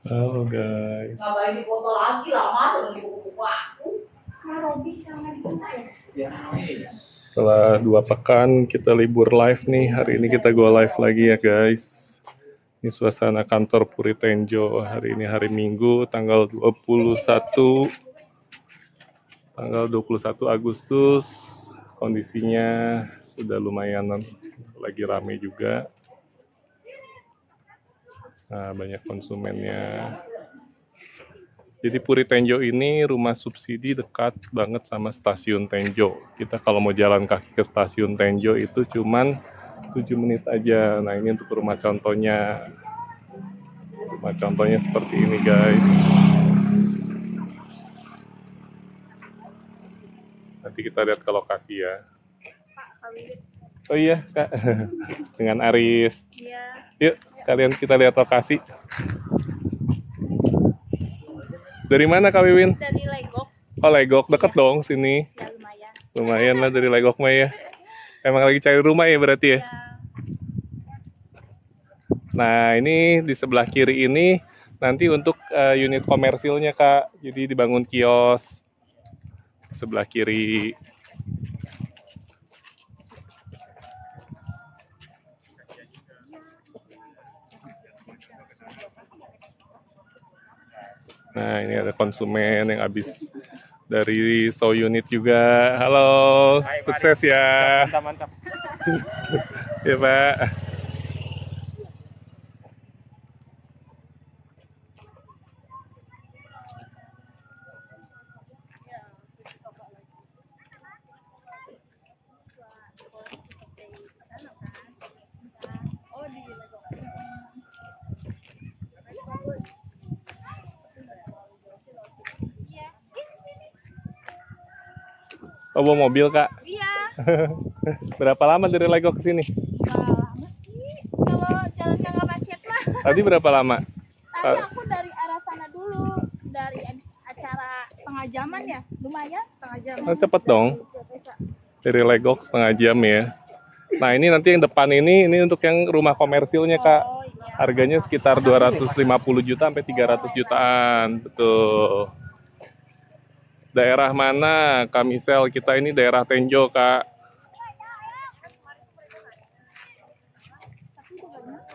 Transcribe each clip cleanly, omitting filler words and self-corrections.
Halo guys. Ngapain di foto lagi lama dengan buku-buku aku. Setelah 2 pekan kita libur live nih, hari ini kita go live lagi ya guys. Ini suasana kantor Puri Tenjo. Hari ini hari Minggu tanggal 21 Agustus. Kondisinya sudah lumayan lagi rame juga. Nah, banyak konsumennya. Jadi Puri Tenjo ini rumah subsidi dekat banget sama stasiun Tenjo. Kita kalau mau jalan kaki ke stasiun Tenjo itu cuman 7 menit aja. Nah, ini untuk rumah contohnya. Rumah contohnya seperti ini guys. Nanti kita lihat ke lokasi ya. Oh iya Kak, dengan Aris. Iya. Yuk, kalian kita lihat lokasi. Dari mana Kak Wiwin? Dari Legok. Oh Legok, deket dong sini. Ya lumayan. Lumayan lah dari Legok mah ya. Emang lagi cari rumah ya berarti ya? Ya. Nah ini di sebelah kiri ini nanti untuk unit komersilnya Kak. Jadi dibangun kios sebelah kiri. Nah ini ada konsumen yang habis dari show unit juga. Halo, hai, sukses mari. Ya. Mantap. Ya Pak. Oh, bawa mobil Kak? Iya. Berapa lama dari Legok ke sini? Nggak lama sih. Kalau jalannya nggak macet mah. Tadi berapa lama? Tadi aku dari arah sana dulu. Dari acara setengah jaman ya. Lumayan setengah jam. Oh, cepet dong. Dari Legok setengah jam ya. Nah ini nanti yang depan ini untuk yang rumah komersilnya Kak. Oh, iya. Harganya sekitar 250 juta sampai 300 jutaan. Betul. Daerah mana Kak Misel? Kita ini daerah Tenjo Kak.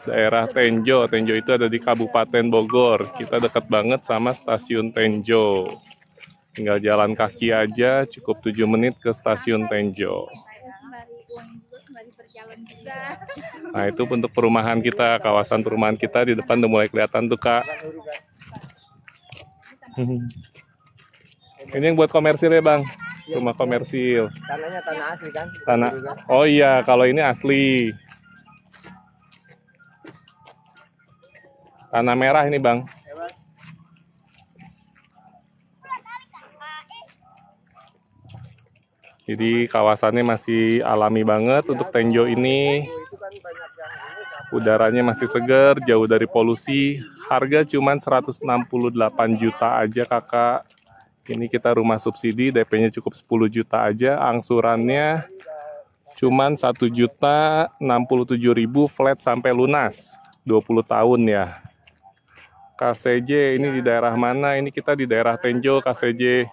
Daerah Tenjo. Tenjo itu ada di Kabupaten Bogor. Kita dekat banget sama stasiun Tenjo. Tinggal jalan kaki aja, cukup 7 menit ke stasiun Tenjo. Nah itu untuk perumahan kita, kawasan perumahan kita di depan udah mulai kelihatan tuh Kak. Ini yang buat komersil ya Bang? Rumah komersil. Tanahnya tanah asli kan? Tanah. Oh iya, kalau ini asli. Tanah merah ini Bang. Jadi kawasannya masih alami banget untuk Tenjo ini. Udaranya masih segar, jauh dari polusi. Harga cuma 168 juta aja Kakak. Ini kita rumah subsidi, DP-nya cukup 10 juta aja. Angsurannya cuma 1.067.000 flat sampai lunas. 20 tahun ya. KCJ ini di daerah mana? Ini kita di daerah Tenjo, KCJ.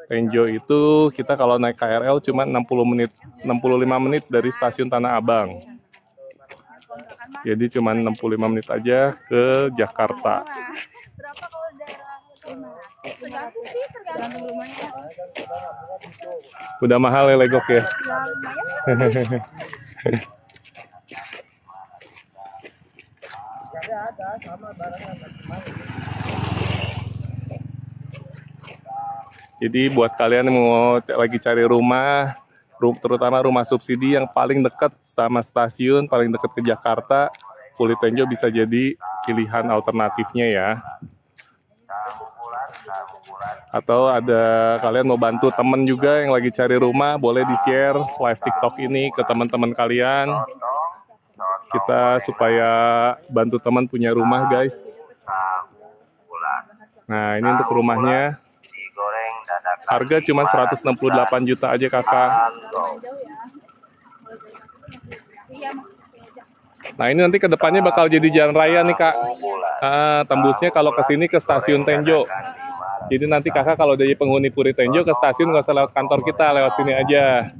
Tenjo itu kita kalau naik KRL cuma 65 menit dari stasiun Tanah Abang. Jadi cuma 65 menit aja ke Jakarta. Berapa kalau daerah 500? Tergantung sih, tergantung rumahnya. Udah mahal ya Legok ya? Ya lumayan. Jadi buat kalian yang mau lagi cari rumah, terutama rumah subsidi yang paling dekat sama stasiun, paling dekat ke Jakarta, Puri Tenjo bisa jadi pilihan alternatifnya ya. Atau ada kalian mau bantu temen juga yang lagi cari rumah, boleh di-share live TikTok ini ke teman-teman kalian. Kita supaya bantu teman punya rumah guys. Nah ini untuk rumahnya. Harga cuma 168 juta aja Kakak. Nah ini nanti ke depannya bakal jadi jalan raya nih kak. Tembusnya kalau ke sini ke stasiun Tenjo. Jadi nanti kakak kalau dari penghuni Puri Tenjo ke stasiun nggak usah lewat kantor kita, lewat sini aja.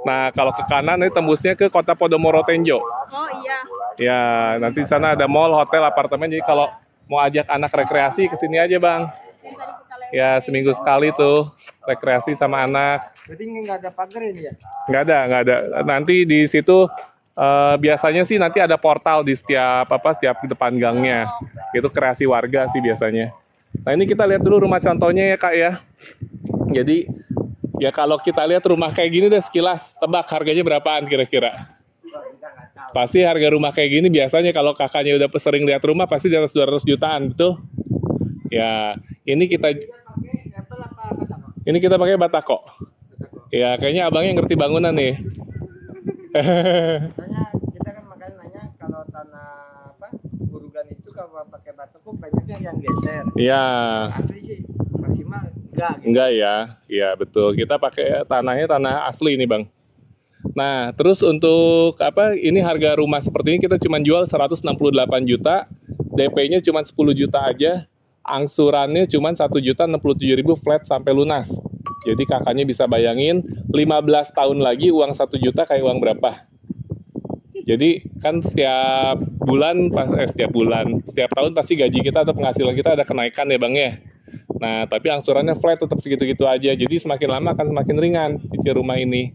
Nah kalau ke kanan ini tembusnya ke Kota Podomoro Tenjo. Oh iya. Ya nanti di sana ada mall, hotel, apartemen. Jadi kalau mau ajak anak rekreasi ke sini aja bang. Yang tadi kita lewat. Ya seminggu sekali tuh rekreasi sama anak. Berarti nggak ada pagar ini ya? Nggak ada. Nanti di situ biasanya sih nanti ada portal di setiap depan gangnya. Itu kreasi warga sih biasanya. Nah ini kita lihat dulu rumah contohnya ya kak ya. Jadi ya kalau kita lihat rumah kayak gini deh sekilas, tebak harganya berapaan kira-kira? Pasti harga rumah kayak gini biasanya kalau kakaknya udah sering lihat rumah pasti di atas 200 jutaan, betul? Ya, ini kita pakai Batako. Ya, kayaknya abangnya ngerti bangunan nih. Soalnya kita kan makanya nanya kalau tanah Gurugan itu kalau pakai batu kok banyaknya yang geser. Iya. Asli sih maksimal enggak. Gitu. Enggak ya. Iya, betul. Kita pakai tanahnya tanah asli nih, Bang. Nah, terus untuk ini harga rumah seperti ini kita cuma jual 168 juta, DP-nya cuma 10 juta aja, angsurannya cuma 1.067.000 flat sampai lunas. Jadi kakaknya bisa bayangin 15 tahun lagi uang 1 juta kayak uang berapa? Jadi kan setiap tahun pasti gaji kita atau penghasilan kita ada kenaikan ya Bang ya. Nah, tapi angsurannya flat tetap segitu-gitu aja. Jadi semakin lama akan semakin ringan cicil rumah ini.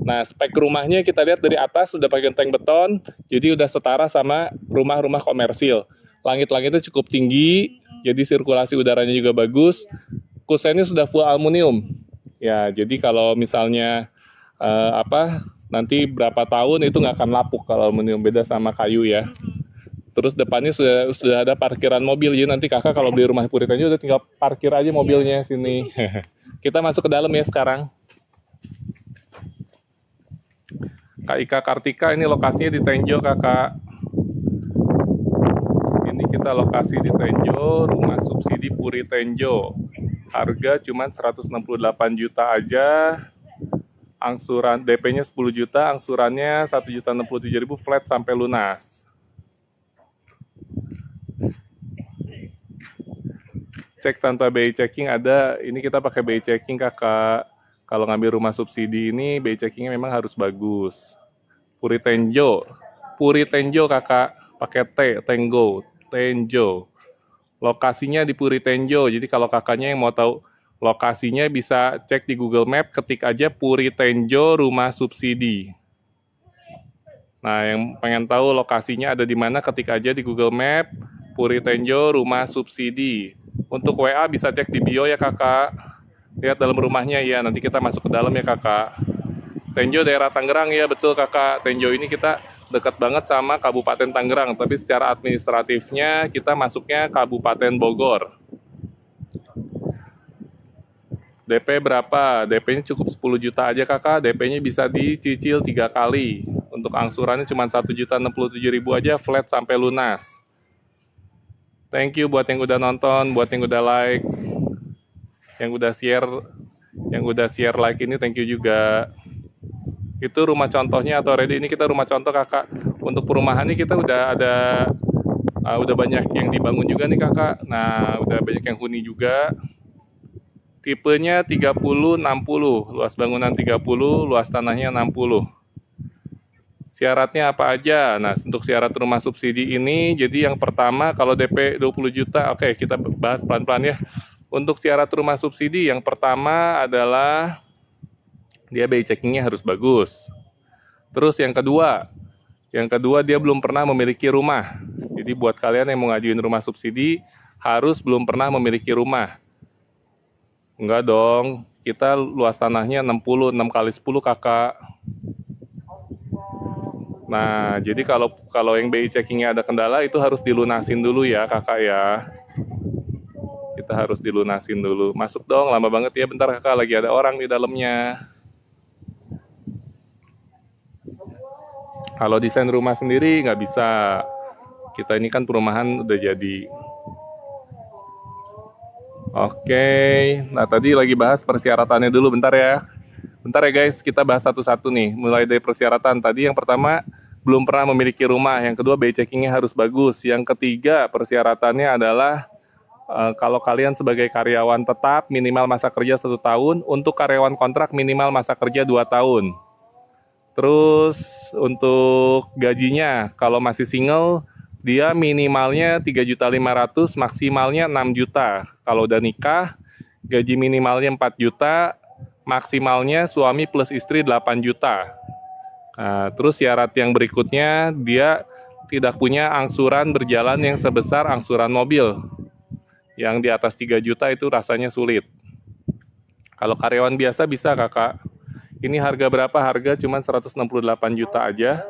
Nah, spek rumahnya kita lihat dari atas sudah pakai genteng beton, jadi udah setara sama rumah-rumah komersil. Langit-langitnya cukup tinggi, jadi sirkulasi udaranya juga bagus. Kusennya sudah full aluminium. Ya, jadi kalau misalnya nanti berapa tahun itu nggak akan lapuk kalau aluminium, beda sama kayu ya. Terus depannya sudah ada parkiran mobil, jadi nanti kakak kalau beli rumah Puri Tenjo udah tinggal parkir aja mobilnya sini. Kita masuk ke dalam ya sekarang. Kak Ika Kartika, ini lokasinya di Tenjo kakak. Ini kita lokasi di Tenjo, rumah subsidi Puri Tenjo. Harga cuma 168 juta aja. Angsuran DP-nya 10 juta, angsurannya 1.067.000 flat sampai lunas. Cek tanpa BI checking ada, ini kita pakai BI checking kakak. Kalau ngambil rumah subsidi ini BI checkingnya memang harus bagus. Puri Tenjo kakak, pakai T, Tenjo. Lokasinya di Puri Tenjo, jadi kalau kakaknya yang mau tahu lokasinya bisa cek di Google Map, ketik aja Puri Tenjo rumah subsidi. Nah, yang pengen tahu lokasinya ada di mana, ketik aja di Google Map Puri Tenjo rumah subsidi. Untuk WA bisa cek di bio ya kakak. Lihat dalam rumahnya ya, nanti kita masuk ke dalam ya kakak. Tenjo daerah Tangerang ya, betul kakak. Tenjo ini kita dekat banget sama Kabupaten Tangerang, tapi secara administratifnya kita masuknya Kabupaten Bogor. DP berapa? DP-nya cukup 10 juta aja kakak, DP-nya bisa dicicil 3 kali. Untuk angsurannya cuma 1.067.000 aja flat sampai lunas. Thank you buat yang udah nonton, buat yang udah like, yang udah share like ini, thank you juga. Itu rumah contohnya atau ready, ini kita rumah contoh kakak. Untuk perumahan ini kita udah udah banyak yang dibangun juga nih kakak. Nah, udah banyak yang huni juga. Tipenya 30-60, luas bangunan 30, luas tanahnya 60. Syaratnya apa aja? Nah, untuk syarat rumah subsidi ini, jadi yang pertama kalau DP 20 juta, oke kita bahas pelan-pelan ya. Untuk syarat rumah subsidi yang pertama adalah dia BI checkingnya harus bagus. Terus yang kedua dia belum pernah memiliki rumah. Jadi buat kalian yang mau ngajuin rumah subsidi harus belum pernah memiliki rumah. Enggak dong, kita luas tanahnya 60, 6 kali 10 kakak. Nah, jadi kalau yang BI checkingnya ada kendala itu harus dilunasin dulu ya kakak ya. Kita harus dilunasin dulu. Masuk dong, lama banget ya, bentar kakak, lagi ada orang di dalamnya. Kalau desain rumah sendiri nggak bisa. Kita ini kan perumahan udah jadi. Oke, nah tadi lagi bahas persyaratannya dulu, bentar ya. Bentar ya guys, kita bahas satu-satu nih. Mulai dari persyaratan tadi, yang pertama belum pernah memiliki rumah. Yang kedua, BI checkingnya harus bagus. Yang ketiga, persyaratannya adalah kalau kalian sebagai karyawan tetap minimal masa kerja 1 tahun, untuk karyawan kontrak minimal masa kerja 2 tahun. Terus untuk gajinya, kalau masih single, dia minimalnya 3.500.000, maksimalnya 6 juta. Kalau udah nikah, gaji minimalnya 4 juta, maksimalnya suami plus istri 8 juta. Nah, terus syarat yang berikutnya, dia tidak punya angsuran berjalan yang sebesar angsuran mobil. Yang di atas 3 juta itu rasanya sulit. Kalau karyawan biasa bisa kakak. Ini harga berapa? Harga cuma 168 juta aja.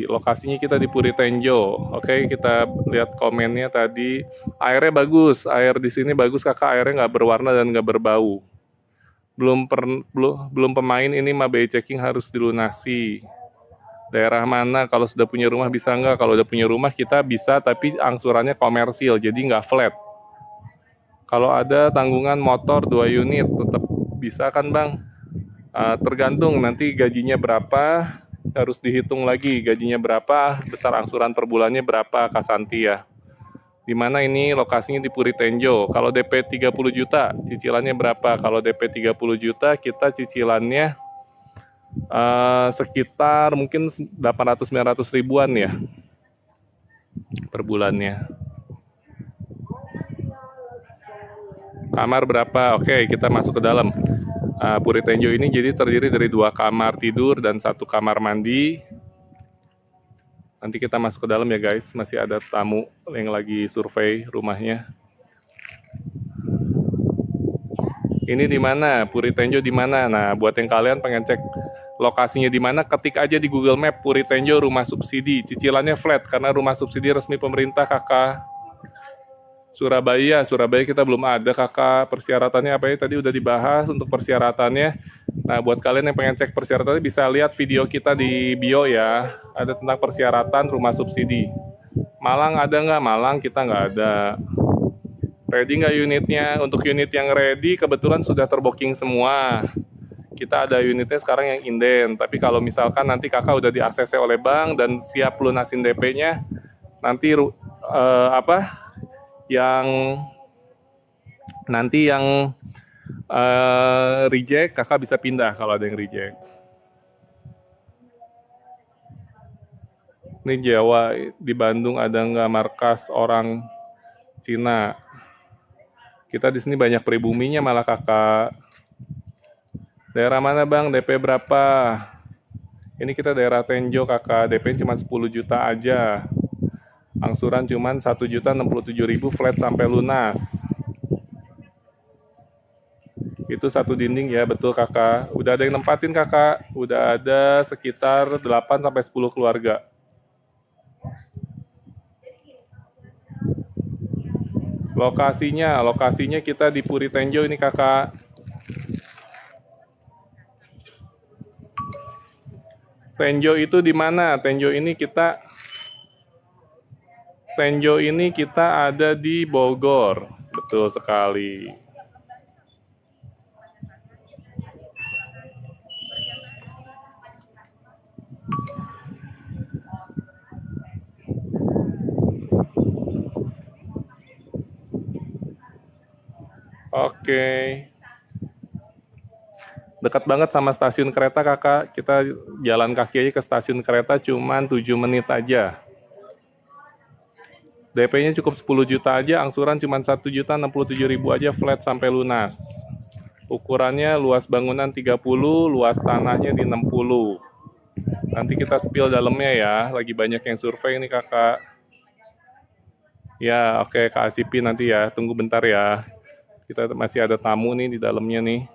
Lokasinya kita di Puri Tenjo. Oke, kita lihat komennya tadi. Airnya bagus, air di sini bagus kakak. Airnya nggak berwarna dan nggak berbau. Belum pemain ini mah BI checking harus dilunasi. Daerah mana, kalau sudah punya rumah bisa nggak? Kalau udah punya rumah kita bisa, tapi angsurannya komersil, jadi nggak flat. Kalau ada tanggungan motor 2 unit, tetap bisa kan bang? Tergantung nanti gajinya berapa, harus dihitung lagi gajinya berapa, besar angsuran per bulannya berapa Kak Santi ya. Dimana ini lokasinya di Puri Tenjo. Kalau DP 30 juta, cicilannya berapa? Kalau DP 30 juta, kita cicilannya sekitar mungkin 800-900 ribuan ya per bulannya. Kamar berapa? Oke, kita masuk ke dalam. Puri Tenjo ini jadi terdiri dari 2 kamar tidur dan 1 kamar mandi. Nanti kita masuk ke dalam ya guys, masih ada tamu yang lagi survei rumahnya. Ini di mana? Puri Tenjo di mana? Nah, buat yang kalian pengen cek lokasinya di mana, ketik aja di Google Map Puri Tenjo rumah subsidi. Cicilannya flat karena rumah subsidi resmi pemerintah kakak. Surabaya kita belum ada kakak. Persyaratannya apa ya? Tadi udah dibahas untuk persyaratannya. Nah, buat kalian yang pengen cek persyaratannya bisa lihat video kita di bio ya. Ada tentang persyaratan rumah subsidi. Malang ada nggak? Malang kita nggak ada. Ready nggak unitnya? Untuk unit yang ready kebetulan sudah terbooking semua. Kita ada unitnya sekarang yang inden. Tapi kalau misalkan nanti kakak udah di ACC oleh bank dan siap lunasin DP-nya, nanti yang reject kakak bisa pindah kalau ada yang reject. Ini Jawa, di Bandung ada nggak markas orang Cina? Kita di sini banyak pribuminya malah kakak. Daerah mana bang? DP berapa? Ini kita daerah Tenjo kakak. DP cuma 10 juta aja. Angsuran cuma 1.067.000 flat sampai lunas. Itu 1 dinding ya, betul kakak. Udah ada yang nempatin kakak. Udah ada sekitar 8-10 keluarga. Lokasinya kita di Puri Tenjo ini kakak. Tenjo itu di mana? Tenjo ini kita ada di Bogor. Betul sekali. Oke. Dekat banget sama stasiun kereta kakak. Kita jalan kaki aja ke stasiun kereta cuman 7 menit aja. DP-nya cukup 10 juta aja, angsuran cuma 1.067.000 aja flat sampai lunas. Ukurannya luas bangunan 30, luas tanahnya di 60. Nanti kita spill dalamnya ya, lagi banyak yang survei nih kakak. Ya oke Kak Asipi nanti ya, tunggu bentar ya. Kita masih ada tamu nih di dalamnya nih.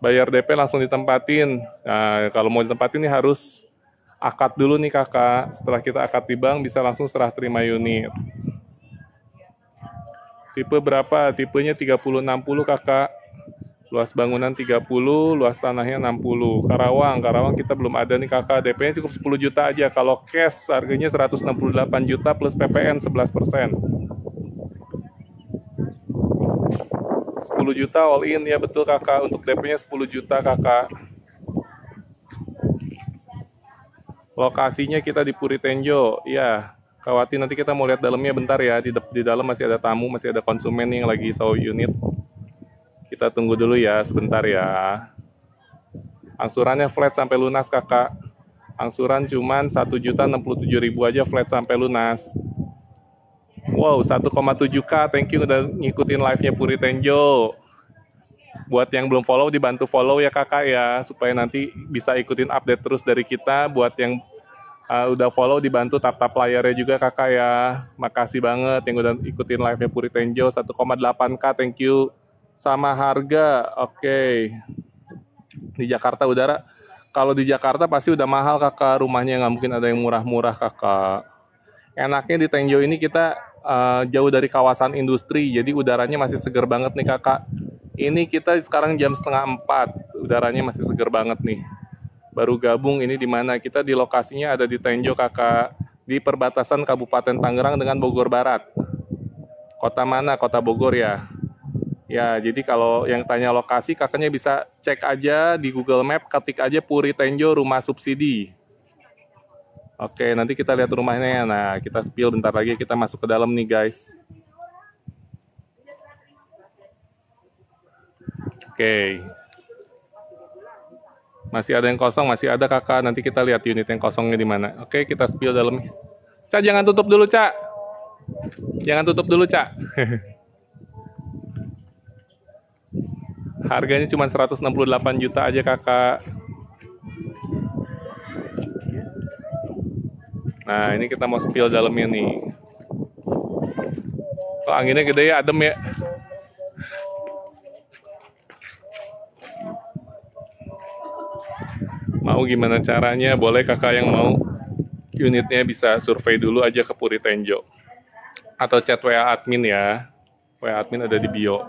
Bayar DP langsung ditempatin. Nah, kalau mau ditempatin nih harus akad dulu nih kakak. Setelah kita akad di bank bisa langsung serah terima unit. Tipe berapa? Tipenya 30-60 kakak. Luas bangunan 30, luas tanahnya 60. Karawang kita belum ada nih kakak. DP-nya cukup 10 juta aja. Kalau cash harganya 168 juta plus PPN 11%. 10 10 juta all in ya, betul kakak. Untuk DP-nya 10 juta kakak. Lokasinya kita di Puri Tenjo. Ya, Kawati nanti kita mau lihat dalamnya bentar ya. Di dalam masih ada tamu, masih ada konsumen yang lagi sewa unit. Kita tunggu dulu ya, sebentar ya. Angsurannya flat sampai lunas kakak. Angsuran cuman 1.067.000 aja flat sampai lunas. Wow, 1,7K. Thank you udah ngikutin live-nya Puri Tenjo. Buat yang belum follow, dibantu follow ya kakak ya, supaya nanti bisa ikutin update terus dari kita. Buat yang udah follow, dibantu tap-tap layarnya juga kakak ya. Makasih banget yang udah ikutin live-nya Puri Tenjo. 1,8K, thank you. Sama harga, oke. Di Jakarta udara. Kalau di Jakarta pasti udah mahal kakak, rumahnya nggak mungkin ada yang murah-murah kakak. Enaknya di Tenjo ini kita jauh dari kawasan industri, jadi udaranya masih seger banget nih kakak. Ini kita sekarang jam 3:30, udaranya masih seger banget nih. Baru gabung ini di mana? Kita di lokasinya ada di Tenjo kakak, di perbatasan Kabupaten Tangerang dengan Bogor Barat. Kota mana? Kota Bogor ya. Ya, jadi kalau yang tanya lokasi, kakaknya bisa cek aja di Google Map, ketik aja Puri Tenjo Rumah Subsidi. Oke, nanti kita lihat rumahnya. Nah, kita spill bentar lagi, kita masuk ke dalam nih guys. Oke. Masih ada yang kosong, masih ada kakak. Nanti kita lihat unit yang kosongnya di mana. Oke, kita spill dalamnya. Cak, jangan tutup dulu, Cak. Jangan tutup dulu, Cak. Harganya cuma 168 juta aja kakak. Nah, ini kita mau spill dalamnya nih. Kok anginnya gede ya, adem ya. Mau gimana caranya? Boleh kakak yang mau unitnya bisa survei dulu aja ke Puri Tenjo. Atau chat WA admin ya. WA admin ada di bio.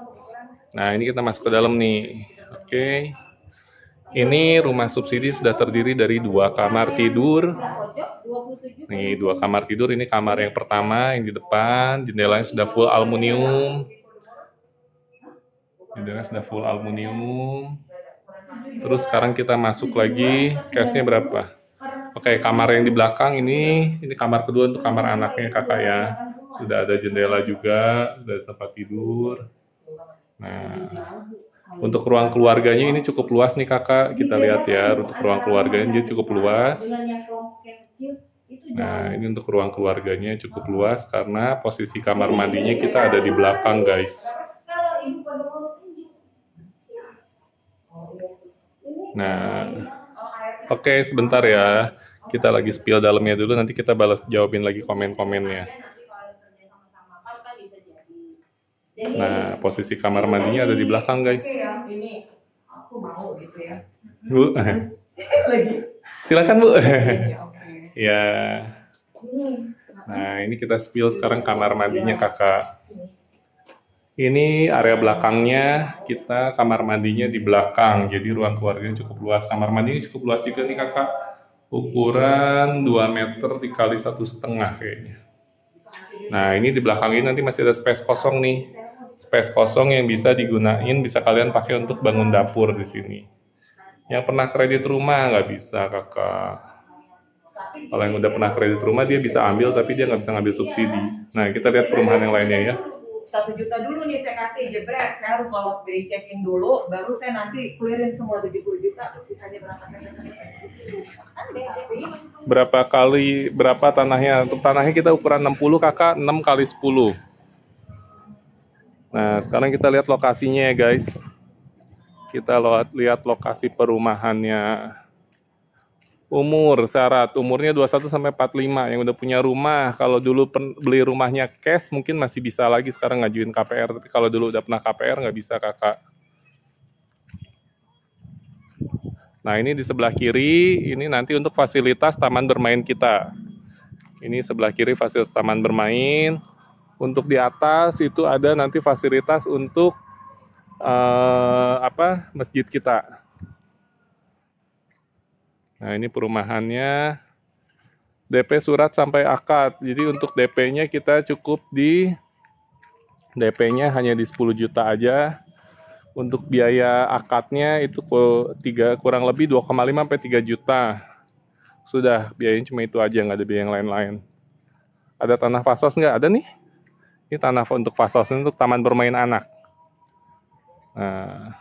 Nah, ini kita masuk ke dalam nih. Oke. Ini rumah subsidi sudah terdiri dari 2 kamar tidur. Nih, 2 kamar tidur. Ini kamar yang pertama yang di depan. Jendelanya sudah full aluminium. Jendelanya sudah full aluminium. Terus sekarang kita masuk lagi. Case-nya berapa? Oke, kamar yang di belakang ini kamar kedua untuk kamar anaknya kakak ya. Sudah ada jendela juga, sudah ada tempat tidur. Nah, untuk ruang keluarganya ini cukup luas nih kakak. Kita lihat ya, untuk ruang keluarganya dia cukup luas. Nah, ini untuk ruang keluarganya cukup luas karena posisi kamar mandinya kita ada di belakang guys. Nah, oke, sebentar ya. Kita lagi spill dalamnya dulu, nanti kita balas jawabin lagi komen-komennya. Nah, posisi kamar mandinya ada di belakang, guys. Ini aku mau gitu ya. Bu, silakan Bu. Ya. Nah, ini kita spill sekarang kamar mandinya kakak. Ini area belakangnya, kita kamar mandinya di belakang, jadi ruang keluarganya cukup luas. Kamar mandinya cukup luas juga nih kakak, ukuran 2 meter dikali 1,5 kayaknya. Nah, ini di belakang ini nanti masih ada space kosong nih. Space kosong yang bisa digunain, bisa kalian pakai untuk bangun dapur di sini. Yang pernah kredit rumah nggak bisa kakak. Kalau yang udah pernah kredit rumah dia bisa ambil, tapi dia nggak bisa ngambil subsidi. Nah, kita lihat perumahan yang lainnya ya. 1 juta dulu nih saya kasih jebret, saya harus lolos BI checking dulu, baru saya nanti clearin semua 70 juta, terus sisanya Berapa tanahnya? Untuk tanahnya kita ukuran 60 kakak, 6 kali 10. Nah, sekarang kita lihat lokasinya ya guys. Kita lihat lokasi perumahannya. Syarat umurnya 21 sampai 45. Yang udah punya rumah, kalau dulu beli rumahnya cash mungkin masih bisa lagi sekarang ngajuin KPR. Tapi kalau dulu udah pernah KPR nggak bisa kakak. Nah, ini di sebelah kiri, ini nanti untuk fasilitas taman bermain kita. Ini sebelah kiri fasilitas taman bermain. Untuk di atas itu ada nanti fasilitas untuk masjid kita. Nah, ini perumahannya. DP surat sampai akad. Jadi untuk DP-nya kita cukup DP-nya hanya di 10 juta aja. Untuk biaya akadnya itu kurang lebih 2,5 sampai 3 juta. Sudah, biayanya cuma itu aja, nggak ada biaya yang lain-lain. Ada tanah fasos nggak? Ada nih. Ini tanah untuk fasos, ini untuk taman bermain anak. Nah,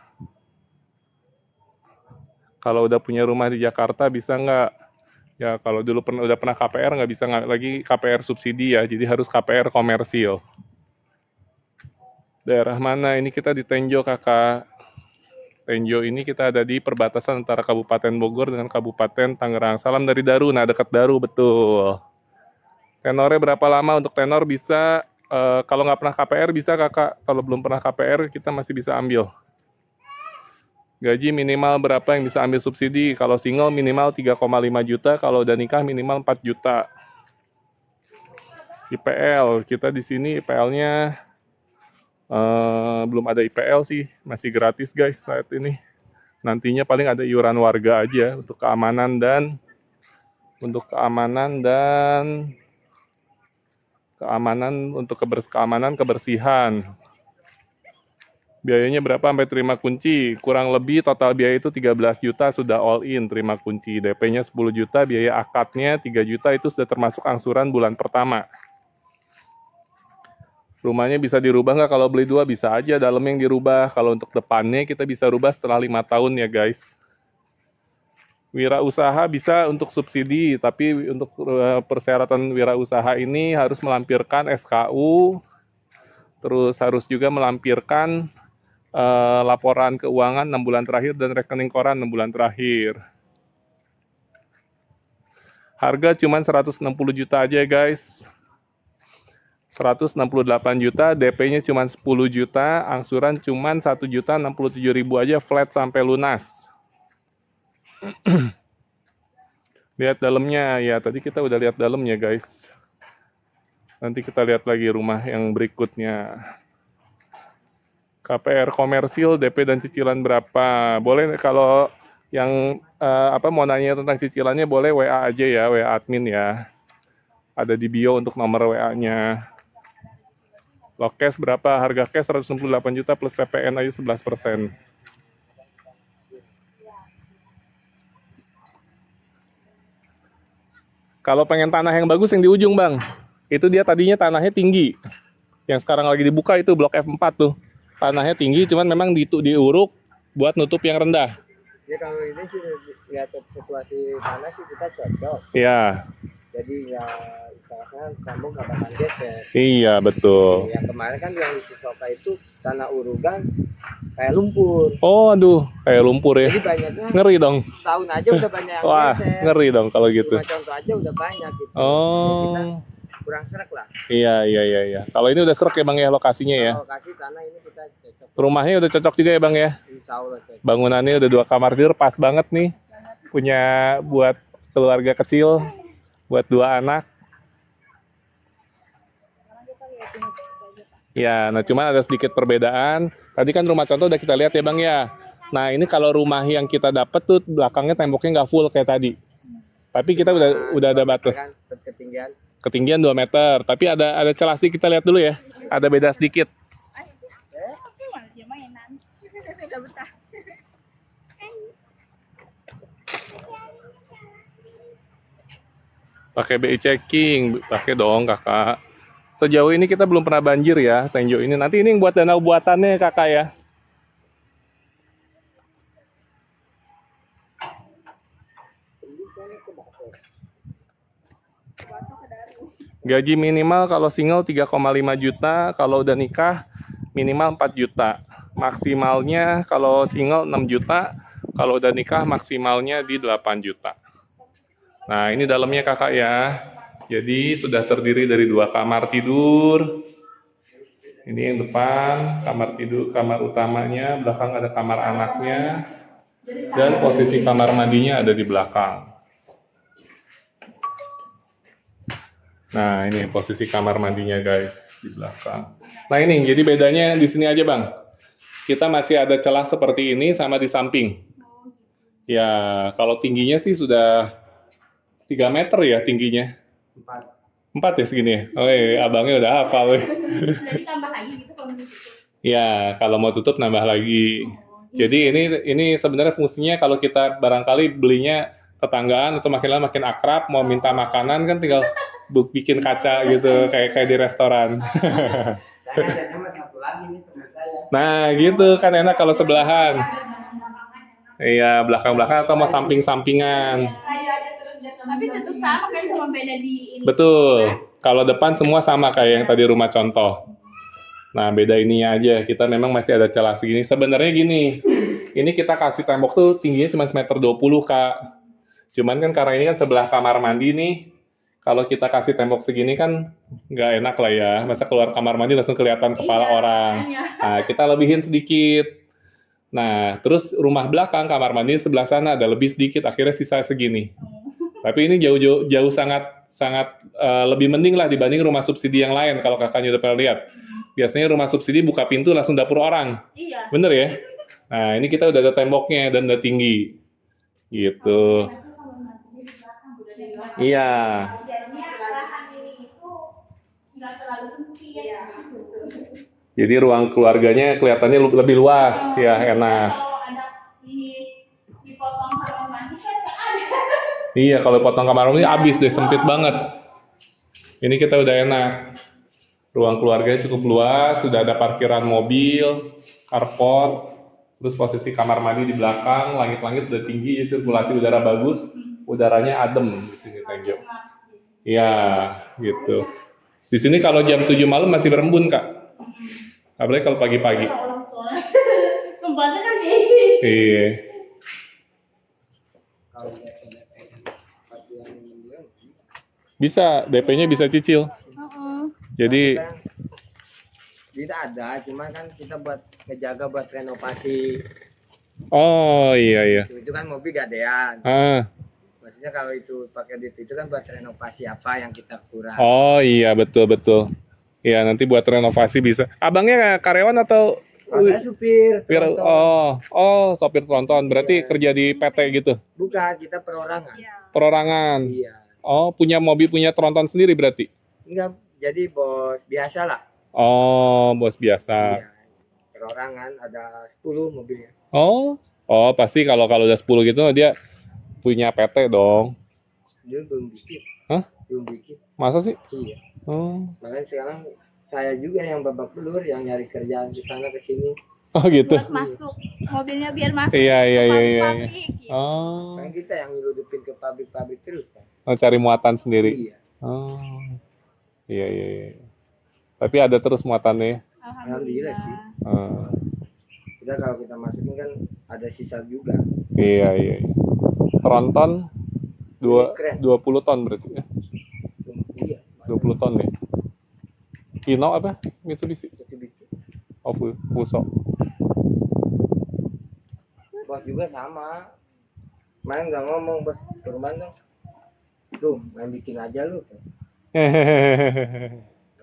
kalau udah punya rumah di Jakarta bisa nggak? Ya kalau dulu udah pernah KPR nggak bisa lagi KPR subsidi ya, jadi harus KPR komersil. Daerah mana? Ini kita di Tenjo kakak. Tenjo ini kita ada di perbatasan antara Kabupaten Bogor dengan Kabupaten Tangerang. Salam dari Daru, nah dekat Daru betul. Tenornya berapa lama? Untuk tenor bisa, kalau nggak pernah KPR bisa kakak. Kalau belum pernah KPR kita masih bisa ambil. Gaji minimal berapa yang bisa ambil subsidi? Kalau single minimal 3,5 juta, kalau udah nikah minimal 4 juta. IPL, kita di sini IPL-nya belum ada IPL sih, masih gratis guys saat ini. Nantinya paling ada iuran warga aja untuk keamanan dan keamanan kebersihan. Biayanya berapa sampai terima kunci? Kurang lebih total biaya itu 13 juta sudah all in terima kunci. DP-nya 10 juta, biaya akadnya 3 juta itu sudah termasuk angsuran bulan pertama. Rumahnya bisa dirubah nggak? Kalau beli 2 bisa aja dalam yang dirubah. Kalau untuk depannya kita bisa rubah setelah 5 tahun ya guys. Wirausaha bisa untuk subsidi, tapi untuk persyaratan wirausaha ini harus melampirkan SKU, terus harus juga melampirkan laporan keuangan 6 bulan terakhir dan rekening koran 6 bulan terakhir. Harga cuma 160 juta aja guys. 168 juta, DP-nya cuma 10 juta, angsuran cuma 1.067.000 aja flat sampai lunas. Lihat dalamnya, ya tadi kita udah lihat dalamnya guys. Nanti kita lihat lagi rumah yang berikutnya. KPR komersil, DP dan cicilan berapa? Boleh kalau yang mau nanya tentang cicilannya boleh WA aja ya, WA admin ya. Ada di bio untuk nomor WA-nya. Lokes berapa? Harga cash 168 juta plus PPN aja 11%. Kalau pengen tanah yang bagus yang di ujung bang, itu dia tadinya tanahnya tinggi. Yang sekarang lagi dibuka itu blok F4 tuh. Tanahnya tinggi, cuman memang diuruk buat nutup yang rendah. Ya kalau ini sih lihat situasi tanah sih kita cocok. Iya. Jadi ya istilahnya kamu nggak bakal geser. Iya betul. Yang kemarin kan yang di Sisoka itu tanah urugan kayak lumpur. Oh aduh, kayak lumpur ya. Jadi banyaknya Ngeri dong. tahun aja udah banyak yang Wah, geser. ngeri dong kalau gitu. Cuma contoh aja udah banyak gitu. Oh. Jadi kita kurang serak lah. Iya. Kalau ini udah serak ya bang ya lokasinya ya. Lokasi tanah ini kita cocok. Rumahnya udah cocok juga ya bang ya. Insya Allah cocok. Bangunannya udah 2 kamar tidur, pas banget nih. Punya buat keluarga kecil, buat 2 anak. Ya, nah cuman ada sedikit perbedaan. Tadi kan rumah contoh udah kita lihat ya bang ya. Nah ini kalau rumah yang kita dapat tuh belakangnya temboknya nggak full kayak tadi. Tapi kita udah ada batas. Ketinggian 2 meter. Tapi ada celah sedikit, kita lihat dulu ya. Ada beda sedikit. Oke malah dia mainan. Udah betah. Pakai BI checking, pakai dong kakak. Sejauh ini kita belum pernah banjir ya, Tenjo ini. Nanti ini yang buat danau buatannya kakak ya. Gaji minimal kalau single 3,5 juta, kalau udah nikah minimal 4 juta. Maksimalnya kalau single 6 juta, kalau udah nikah maksimalnya di 8 juta. Nah ini dalamnya kakak ya. Jadi sudah terdiri dari 2 kamar tidur. Ini yang depan, kamar tidur, kamar utamanya, belakang ada kamar anaknya. Dan posisi kamar mandinya ada di belakang. Nah, ini posisi kamar mandinya guys di belakang. Nah, ini jadi bedanya di sini aja, Bang. Kita masih ada celah seperti ini sama di samping. Ya, kalau tingginya sih sudah 3 meter ya tingginya. 4 ya segini ya? Oh iya, abangnya udah hafal. Jadi tambah lagi gitu kalau di situ. Ya, kalau mau tutup nambah lagi. Jadi ini sebenarnya fungsinya kalau kita barangkali belinya tetanggaan atau makin lama makin akrab, mau minta makanan kan tinggal bikin kaca gitu, kayak kayak di restoran. Saya ada nama satu lagi nih teman saya. Nah, gitu kan enak kalau sebelahan. Iya, belakang-belakang atau mau samping-sampingan. Tapi tetap sama kan, cuma beda di ini. Betul. Kalau depan semua sama kayak yang tadi rumah contoh. Nah, beda ininya aja. Kita memang masih ada celah segini. Sebenarnya gini, ini kita kasih tembok tuh tingginya cuma 1,20 m, Kak. Cuman kan karena ini kan sebelah kamar mandi nih, kalau kita kasih tembok segini kan nggak enak lah ya. Masa keluar kamar mandi langsung kelihatan kepala orang. Nah, kita lebihin sedikit. Nah, terus rumah belakang kamar mandi sebelah sana ada lebih sedikit, akhirnya sisa segini. Tapi ini jauh sangat lebih mending lah dibanding rumah subsidi yang lain kalau kakaknya udah pernah lihat. Biasanya rumah subsidi buka pintu langsung dapur orang. Iya. Bener ya? Nah, ini kita udah ada temboknya dan udah tinggi. Gitu. Iya. Jadinya arahan ini itu nggak terlalu sempit. Jadi ruang keluarganya kelihatannya lebih luas, ya enak. Kalau ada dipotong kamar mandi kan nggak ada. Iya, kalau potong kamar mandi habis deh, sempit banget. Ini kita udah enak. Ruang keluarganya cukup luas, sudah ada parkiran mobil, carport, terus posisi kamar mandi di belakang, langit-langit udah tinggi, sirkulasi udara bagus, udaranya adem di sini Tenjo. Iya, gitu. Di sini kalau jam 7 malam masih berembun, Kak. Apalagi kalau pagi-pagi. Orang soalnya tempatnya kan kayak gini. Iya. Kalau yang bilang, Bisa, DP-nya bisa cicil. Jadi tidak ada, cuma kan kita buat ngejaga buat renovasi. oh iya. Itu kan mobil gadean. Ah, Maksudnya kalau itu pakai duit itu kan buat renovasi apa yang kita kurang. oh iya betul. Iya, nanti buat renovasi bisa. Abangnya karyawan atau Saya supir. tronton. sopir tronton. Berarti Iya. kerja di PT gitu. Bukan, kita perorangan. Perorangan. Iya. Oh, punya mobil, punya tronton sendiri berarti. Enggak, jadi bos biasa lah. Oh, bos biasa. Iya. Perorangan ada 10 mobilnya. Oh, pasti kalau udah 10 gitu dia punya PT dong. Dia belum bikin. Hah? Belum bikin. Masa sih? Iya. Oh, Makanya sekarang saya juga yang babak belur yang nyari kerjaan di sana ke sini. oh gitu. Buat masuk mobilnya biar masuk. Iya. Pabrik-pabrik, gitu. Oh, Kan kita yang nyeludupin ke pabrik-pabrik terus kan. cari muatan sendiri. Iya. Oh, iya. Tapi ada terus muatannya. Alhamdulillah sih. Oh, Kita kalau kita masukin kan ada sisa juga. iya. Tronton Keren. 20 ton berarti ya. Iya. 20 ton deh. Hino apa? Mitsubishi. Mitsubishi. Oh, Fuso. Bos juga sama. Main nggak ngomong bos ke rumah dong. Tuh main bikin aja lu.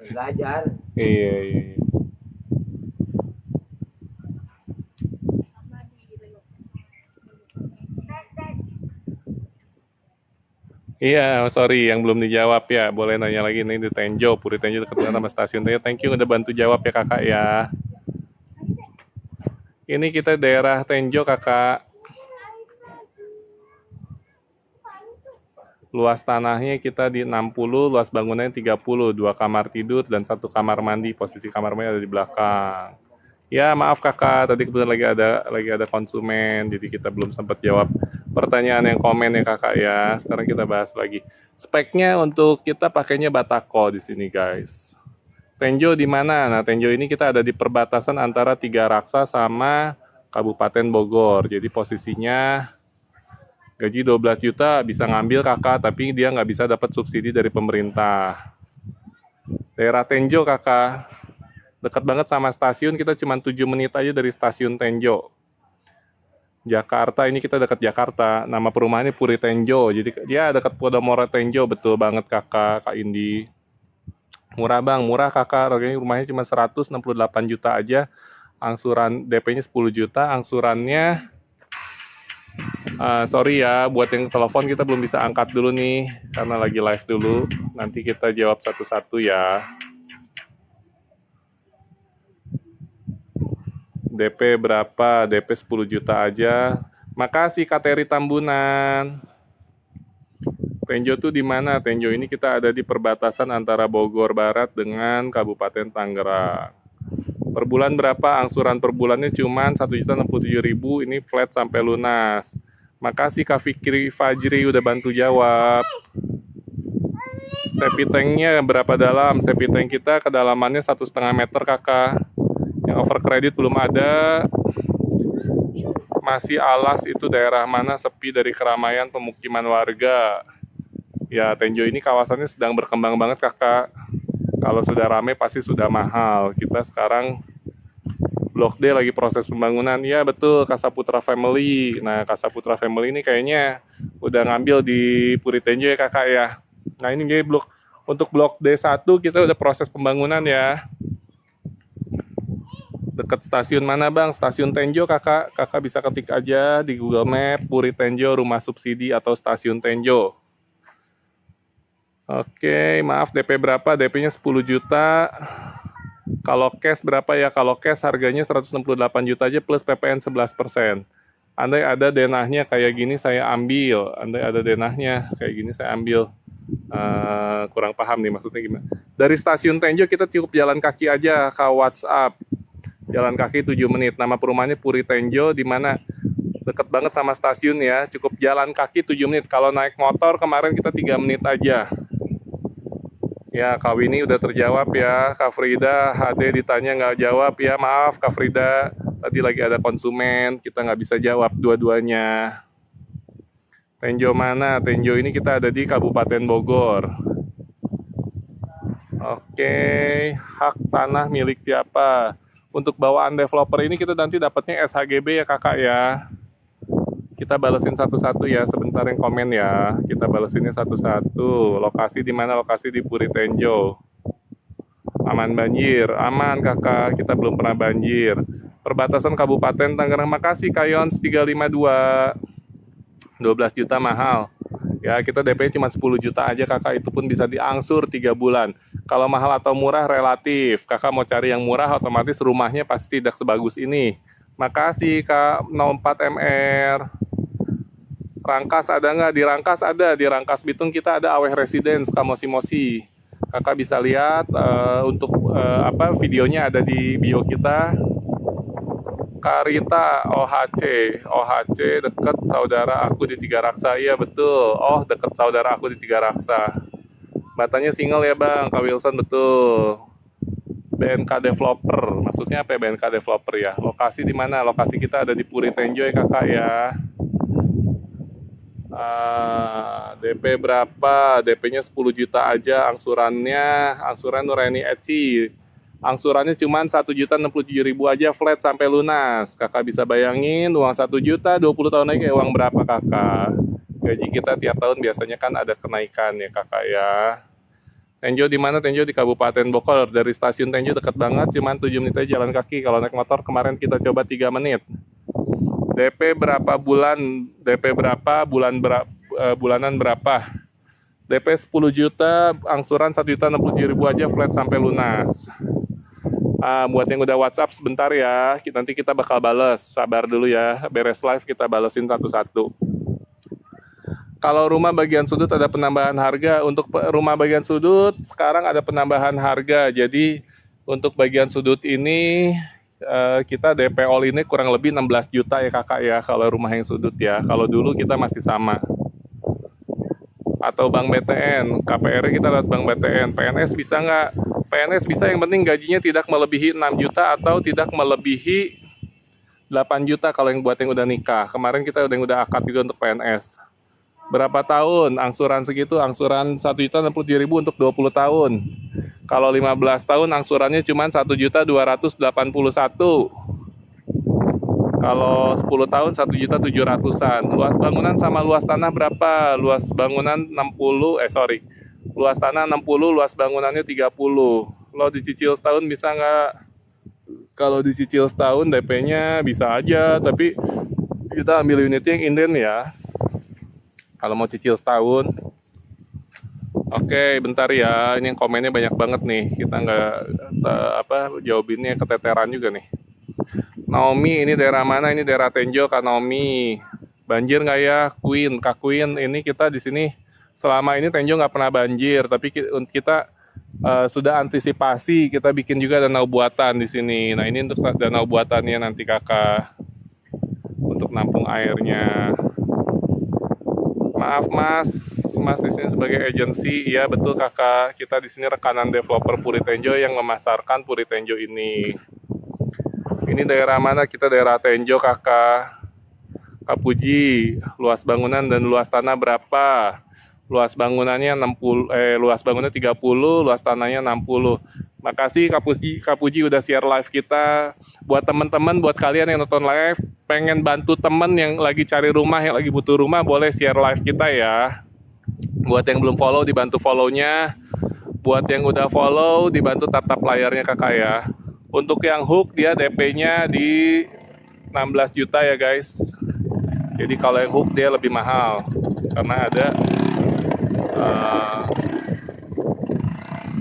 Belajar. Iya. Iya, sorry yang belum dijawab ya. Boleh nanya lagi nih di Tenjo, Puri Tenjo dekat banget sama stasiun Tenjo. Thank you udah bantu jawab ya kakak ya. Ini kita daerah Tenjo kakak. Luas tanahnya kita di 60, luas bangunannya 30, 2 kamar tidur dan 1 kamar mandi. Posisi kamar mandi ada di belakang. Ya maaf kakak, tadi kebetulan lagi ada konsumen, jadi kita belum sempat jawab pertanyaan yang komen ya kakak ya. Sekarang kita bahas lagi. Speknya untuk kita pakainya Batako di sini guys. Tenjo di mana? Nah Tenjo ini kita ada di perbatasan antara Tiga Raksa sama Kabupaten Bogor. Jadi posisinya gaji 12 juta bisa ngambil kakak, tapi dia nggak bisa dapat subsidi dari pemerintah. Daerah Tenjo kakak, dekat banget sama stasiun, kita cuma 7 menit aja dari stasiun Tenjo. Jakarta, ini kita dekat Jakarta, nama perumahannya Puri Tenjo, jadi ya dekat Podomoro Tenjo, betul banget kakak, Kak Indi. Murah bang, murah kakak, harganya rumahnya cuma 168 juta aja, angsuran DP-nya 10 juta, angsurannya sorry ya, buat yang telepon kita belum bisa angkat dulu nih, karena lagi live dulu. Nanti kita jawab satu-satu ya. DP berapa? DP 10 juta aja. Makasih Kak Teri Tambunan. Tenjo tuh di mana? Tenjo ini kita ada di perbatasan antara Bogor Barat dengan Kabupaten Tangerang. Per bulan berapa? Angsuran per bulannya cuma 1.067.000. Ini flat sampai lunas. Makasih Kak Fikri Fajri udah bantu jawab. Septic tanknya berapa dalam? Septic tank kita kedalamannya 1,5 meter kakak. Yang over kredit belum ada. Masih alas itu daerah mana sepi dari keramaian pemukiman warga. Ya Tenjo ini kawasannya sedang berkembang banget kakak. Kalau sudah rame pasti sudah mahal. Kita sekarang Blok D lagi proses pembangunan. Ya betul, Kasaputra Family. Nah Kasaputra Family ini kayaknya udah ngambil di Puri Tenjo ya kakak ya. Nah ini dia untuk blok D1 kita udah proses pembangunan ya. Dekat stasiun mana bang? Stasiun Tenjo kakak. Kakak bisa ketik aja di Google Map Puri Tenjo rumah subsidi atau stasiun Tenjo. Oke, maaf DP berapa? DP-nya 10 juta. Kalau cash berapa ya? Kalau cash harganya 168 juta aja plus PPN 11%. Andai ada denahnya kayak gini saya ambil. Andai ada denahnya kayak gini saya ambil. Kurang paham nih maksudnya gimana. Dari stasiun Tenjo kita cukup jalan kaki aja ke WhatsApp. Jalan kaki 7 menit. Nama perumahannya Puri Tenjo, di mana deket banget sama stasiun ya. Cukup jalan kaki 7 menit. Kalau naik motor kemarin kita 3 menit aja. Ya, Kak Winnie udah terjawab ya. Kak Frida, HD ditanya nggak jawab ya. Maaf Kak Frida, tadi lagi ada konsumen, kita nggak bisa jawab dua-duanya. Tenjo mana? Tenjo ini kita ada di Kabupaten Bogor. Oke, hak tanah milik siapa? Untuk bawaan developer ini kita nanti dapatnya SHGB ya kakak ya. Kita balesin satu-satu ya, sebentar yang komen ya. Kita balesinnya satu-satu. Lokasi di mana? Lokasi di Puri Tenjo. Aman banjir, aman kakak. Kita belum pernah banjir. Perbatasan Kabupaten Tangerang. Makasih Kayons 352. 12 juta mahal. Ya kita DP cuma 10 juta aja kakak. Itu pun bisa diangsur 3 bulan. Kalau mahal atau murah relatif. Kakak mau cari yang murah otomatis rumahnya pasti tidak sebagus ini. Makasih Kak 04MR. Rangkas ada nggak? Di Rangkas ada. Di Rangkas Bitung kita ada Aweh Residence, Kamosi-Mosi. Kakak bisa lihat untuk videonya ada di bio kita. Karita OHC deket saudara aku di Tiga Raksa. Iya betul. Oh deket saudara aku di Tiga Raksa. Batanya single ya bang. Kak Wilson betul. BNK Developer. Maksudnya apa ya BNK Developer ya? Lokasi di mana? Lokasi kita ada di Puri Tenjo ya kakak ya. DP berapa? DP-nya 10 juta aja. Angsuran Nurani Eci. Angsurannya cuma 1.067.000 aja flat sampai lunas. Kakak bisa bayangin uang 1 juta 20 tahun lagi uang berapa kakak? Gaji kita tiap tahun biasanya kan ada kenaikan ya kakak ya. Tenjo di mana? Tenjo di Kabupaten Bogor. Dari stasiun Tenjo dekat banget, cuma 7 menit aja jalan kaki. Kalau naik motor kemarin kita coba 3 menit. DP berapa bulan? DP berapa? Bulanan berapa? DP 10 juta, angsuran 1.067.000 aja flat sampai lunas. Buat yang udah WhatsApp sebentar ya, nanti kita bakal bales. Sabar dulu ya, beres live kita balesin satu-satu. Kalau rumah bagian sudut ada penambahan harga. Untuk rumah bagian sudut sekarang ada penambahan harga. Jadi untuk bagian sudut ini kita DP all ini kurang lebih 16 juta ya kakak ya kalau rumah yang sudut ya. Kalau dulu kita masih sama. Atau Bank BTN, KPR kita lihat Bank BTN. PNS bisa nggak? PNS bisa, yang penting gajinya tidak melebihi 6 juta atau tidak melebihi 8 juta kalau yang buat yang udah nikah. Kemarin kita udah akad juga untuk PNS. Berapa tahun? Angsuran segitu, angsuran 1.067.000 untuk 20 tahun. Kalau 15 tahun angsurannya cuma 1.281. Kalau 10 tahun 1.700.000-an. Luas bangunan sama luas tanah berapa? Luas bangunan 60, luas tanah 60, luas bangunannya 30. Lo dicicil setahun bisa nggak? Kalau dicicil setahun DP-nya bisa aja, tapi kita ambil unitnya yang inden ya. Kalau mau cicil setahun. Oke, bentar ya. Ini yang komennya banyak banget nih. Kita nggak jawabinnya keteteran juga nih. Naomi, ini daerah mana? Ini daerah Tenjo, Kak Naomi. Banjir nggak ya, Queen? Kak Queen, ini kita di sini selama ini Tenjo nggak pernah banjir, tapi kita sudah antisipasi. Kita bikin juga danau buatan di sini. Nah, ini untuk danau buatannya nanti kakak untuk nampung airnya. Maaf Mas di sini sebagai agensi. Iya betul kakak, kita di sini rekanan developer Puri Tenjo yang memasarkan Puri Tenjo ini. Ini daerah mana? Kita daerah Tenjo kakak. Kak Puji, luas bangunan dan luas tanah berapa? Luas bangunannya 60, luas bangunannya 30, luas tanahnya 60. Makasih Kak Puji udah share live kita. Buat teman-teman, buat kalian yang nonton live, pengen bantu temen yang lagi cari rumah, yang lagi butuh rumah, boleh share live kita ya. Buat yang belum follow, dibantu follow-nya. Buat yang udah follow, dibantu tap-tap layarnya kakak ya. Untuk yang hook, dia DP-nya di 16 juta ya guys. Jadi kalau yang hook dia lebih mahal karena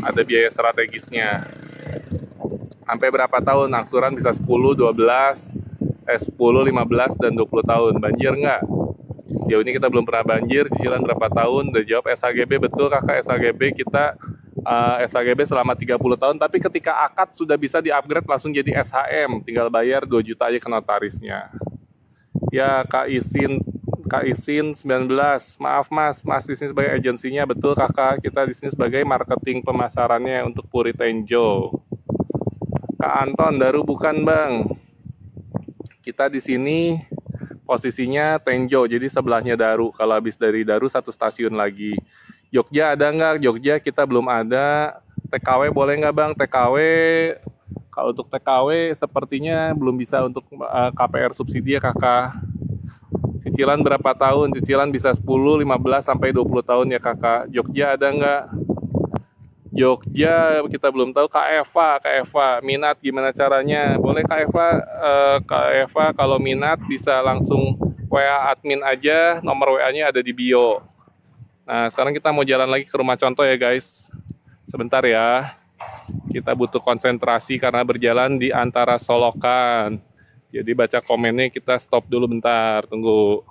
ada biaya strategisnya. Sampai berapa tahun? Angsuran bisa 10, 12, 10, 15, dan 20 tahun. Banjir nggak? Jauh ini kita belum pernah banjir. Cicilan berapa tahun? Udah jawab SHGB. Betul kakak, SHGB kita SHGB selama 30 tahun. Tapi ketika akad sudah bisa di-upgrade langsung jadi SHM. Tinggal bayar 2 juta aja ke notarisnya. Ya Kak Isin 19. Maaf Mas di sini sebagai agensinya. Betul kakak, kita di sini sebagai marketing pemasarannya untuk Puri Tenjo. Kak Anton, Daru bukan Bang. Kita di sini posisinya Tenjo, jadi sebelahnya Daru. Kalau habis dari Daru 1 stasiun lagi. Jogja ada nggak? Jogja kita belum ada. TKW boleh nggak Bang? TKW, kalau untuk TKW sepertinya belum bisa untuk KPR subsidi ya kakak. Cicilan berapa tahun? Cicilan bisa 10, 15, sampai 20 tahun ya kakak. Jogja ada nggak? Jogja kita belum tahu. Kak Eva, minat gimana caranya? Boleh Kak Eva kalau minat bisa langsung WA admin aja, nomor WA-nya ada di bio. Nah sekarang kita mau jalan lagi ke rumah contoh ya guys. Sebentar ya. Kita butuh konsentrasi karena berjalan di antara solokan. Jadi baca komennya kita stop dulu bentar, tunggu.